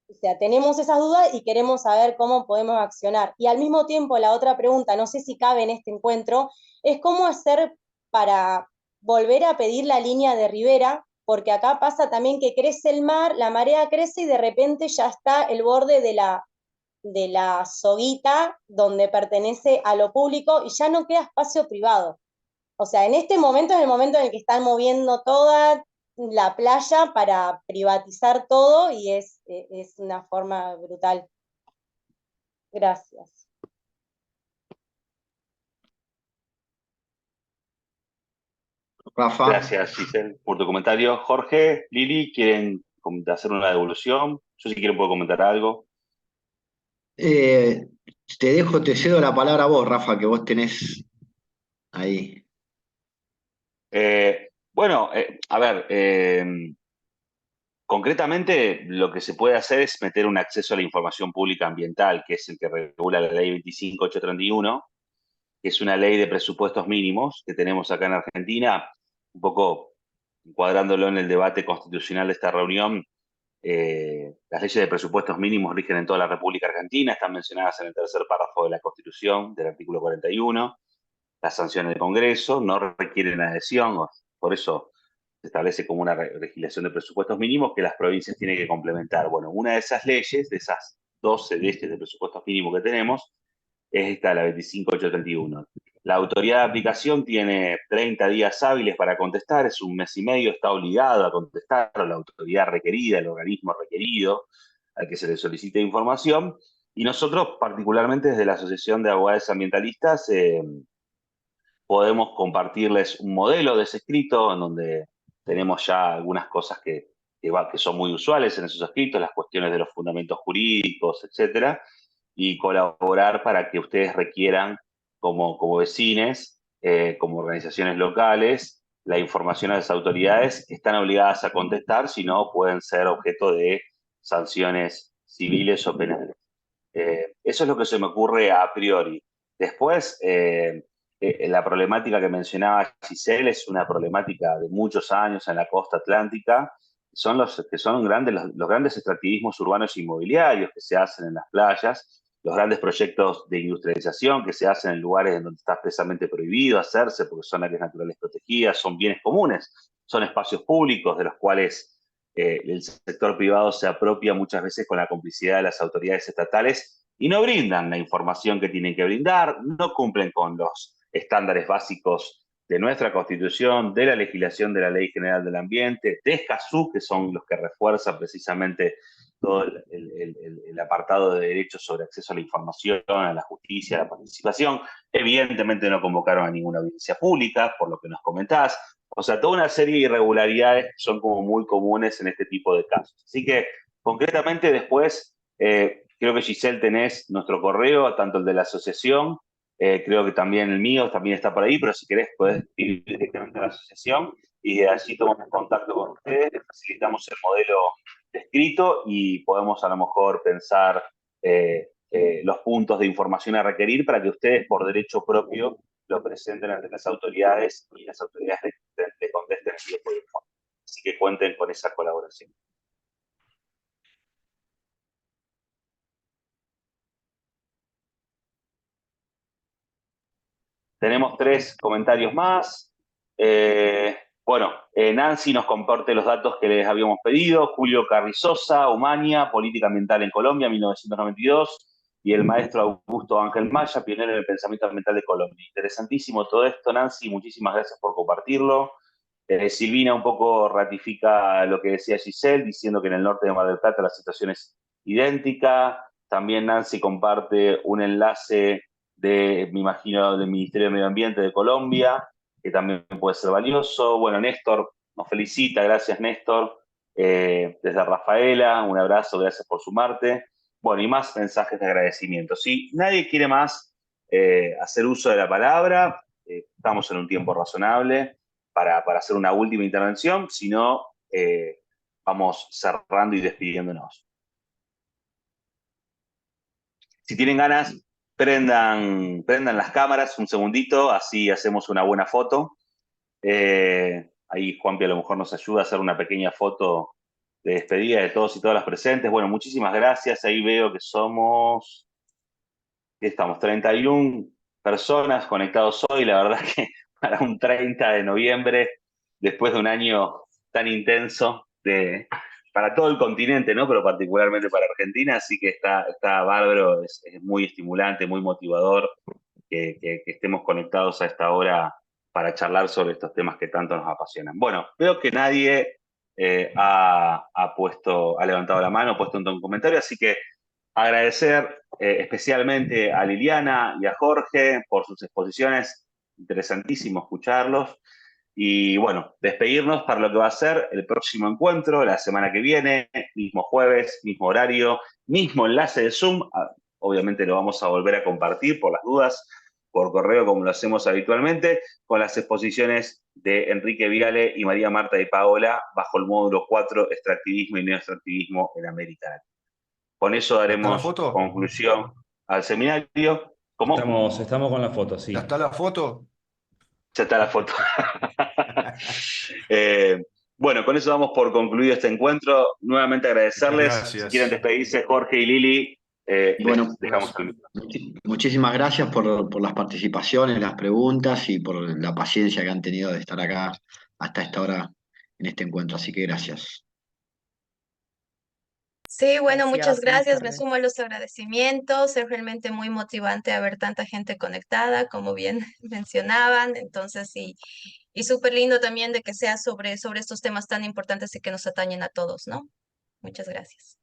O sea, tenemos esas dudas y queremos saber cómo podemos accionar. Y al mismo tiempo, la otra pregunta, no sé si cabe en este encuentro, es cómo hacer para volver a pedir la línea de ribera, porque acá pasa también que crece el mar, la marea crece y de repente ya está el borde de la soguita donde pertenece a lo público y ya no queda espacio privado. O sea, en este momento es el momento en el que están moviendo toda la playa para privatizar todo, y es una forma brutal. Gracias. Rafa. Gracias, Giselle, por tu comentario. Jorge, Lili, ¿quieren hacer una devolución? Yo si quiero puedo comentar algo. Te cedo la palabra a vos, Rafa, que vos tenés ahí. Bueno, a ver, concretamente lo que se puede hacer es meter un acceso a la información pública ambiental, que es el que regula la ley 25831, que es una ley de presupuestos mínimos que tenemos acá en Argentina, un poco encuadrándolo en el debate constitucional de esta reunión. Las leyes de presupuestos mínimos rigen en toda la República Argentina, están mencionadas en el tercer párrafo de la Constitución, del artículo 41. Las sanciones del Congreso no requieren adhesión, por eso se establece como una legislación de presupuestos mínimos que las provincias tienen que complementar. Bueno, una de esas leyes, de esas 12 leyes de presupuestos mínimos que tenemos, es esta, la 25831. La autoridad de aplicación tiene 30 días hábiles para contestar, es un mes y medio, está obligado a contestar la autoridad requerida, el organismo requerido al que se le solicite información. Y nosotros, particularmente desde la Asociación de Abogados Ambientalistas, podemos compartirles un modelo de ese escrito en donde tenemos ya algunas cosas que son muy usuales en esos escritos, las cuestiones de los fundamentos jurídicos, etcétera, y colaborar para que ustedes requieran como vecines, como organizaciones locales, la información a las autoridades. Están obligadas a contestar, si no pueden ser objeto de sanciones civiles o penales. Eso es lo que se me ocurre a priori. Después, la problemática que mencionaba Giselle es una problemática de muchos años en la costa atlántica. Son los grandes extractivismos urbanos inmobiliarios que se hacen en las playas, los grandes proyectos de industrialización que se hacen en lugares en donde está expresamente prohibido hacerse porque son áreas naturales protegidas, son bienes comunes, son espacios públicos de los cuales el sector privado se apropia muchas veces con la complicidad de las autoridades estatales y no brindan la información que tienen que brindar, no cumplen con los estándares básicos de nuestra Constitución, de la legislación de la Ley General del Ambiente, de Escazú, que son los que refuerzan precisamente todo el apartado de derechos sobre acceso a la información, a la justicia, a la participación. Evidentemente no convocaron a ninguna audiencia pública, por lo que nos comentás. O sea, toda una serie de irregularidades que son como muy comunes en este tipo de casos. Así que, concretamente, después, creo que Giselle tenés nuestro correo, tanto el de la asociación, creo que también el mío también está por ahí, pero si querés podés ir directamente a la asociación y de allí tomamos contacto con ustedes, les facilitamos el modelo descrito y podemos a lo mejor pensar los puntos de información a requerir para que ustedes por derecho propio lo presenten ante las autoridades y las autoridades le contesten el tiempo de informe. Así que cuenten con esa colaboración. Tenemos 3 comentarios más. Nancy nos comparte los datos que les habíamos pedido. Julio Carrizosa, Humania, Política Ambiental en Colombia, 1992. Y el maestro Augusto Ángel Maya, pionero en el pensamiento ambiental de Colombia. Interesantísimo todo esto, Nancy. Muchísimas gracias por compartirlo. Silvina un poco ratifica lo que decía Giselle, diciendo que en el norte de Mar del Plata la situación es idéntica. También Nancy comparte un enlace me imagino, del Ministerio de Medio Ambiente de Colombia, que también puede ser valioso. Bueno, Néstor nos felicita, gracias Néstor. Desde Rafaela, un abrazo, gracias por sumarte. Bueno, y más mensajes de agradecimiento. Si nadie quiere más hacer uso de la palabra, estamos en un tiempo razonable para hacer una última intervención, si no, vamos cerrando y despidiéndonos. Si tienen ganas, prendan las cámaras un segundito, así hacemos una buena foto. Ahí Juanpi a lo mejor nos ayuda a hacer una pequeña foto de despedida de todos y todas las presentes. Bueno, muchísimas gracias. Ahí veo que somos, ¿qué estamos? 31 personas conectados hoy. La verdad que para un 30 de noviembre, después de un año tan intenso para todo el continente, ¿no? Pero particularmente para Argentina, así que está bárbaro, es muy estimulante, muy motivador que estemos conectados a esta hora para charlar sobre estos temas que tanto nos apasionan. Bueno, veo que nadie ha levantado la mano, ha puesto un comentario, así que agradecer especialmente a Liliana y a Jorge por sus exposiciones, interesantísimo escucharlos. Y bueno, despedirnos para lo que va a ser el próximo encuentro, la semana que viene, mismo jueves, mismo horario, mismo enlace de Zoom. Obviamente lo vamos a volver a compartir por las dudas, por correo como lo hacemos habitualmente, con las exposiciones de Enrique Viale y María Marta de Paola bajo el módulo 4, extractivismo y neoextractivismo en América Latina. Con eso daremos conclusión al seminario. ¿Cómo? Estamos con la foto, sí. ¿Ya está la foto? Ya está la foto. Bueno, con eso damos por concluido este encuentro. Nuevamente agradecerles. Muchas Si gracias. quieren despedirse, Jorge y Lili, Bueno, les dejamos el micrófono. muchísimas gracias por las participaciones, las preguntas y por la paciencia que han tenido de estar acá hasta esta hora en este encuentro. Así que gracias. Sí, bueno, muchas Gracias, buenas gracias. Me tardes. sumo a los agradecimientos. Es realmente muy motivante ver tanta gente conectada, como bien mencionaban. Entonces, y súper lindo también de que sea sobre estos temas tan importantes y que nos atañen a todos, ¿no? Muchas gracias.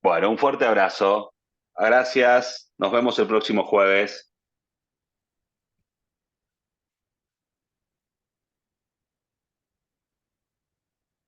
Bueno, un fuerte abrazo. Gracias. Nos vemos el próximo jueves.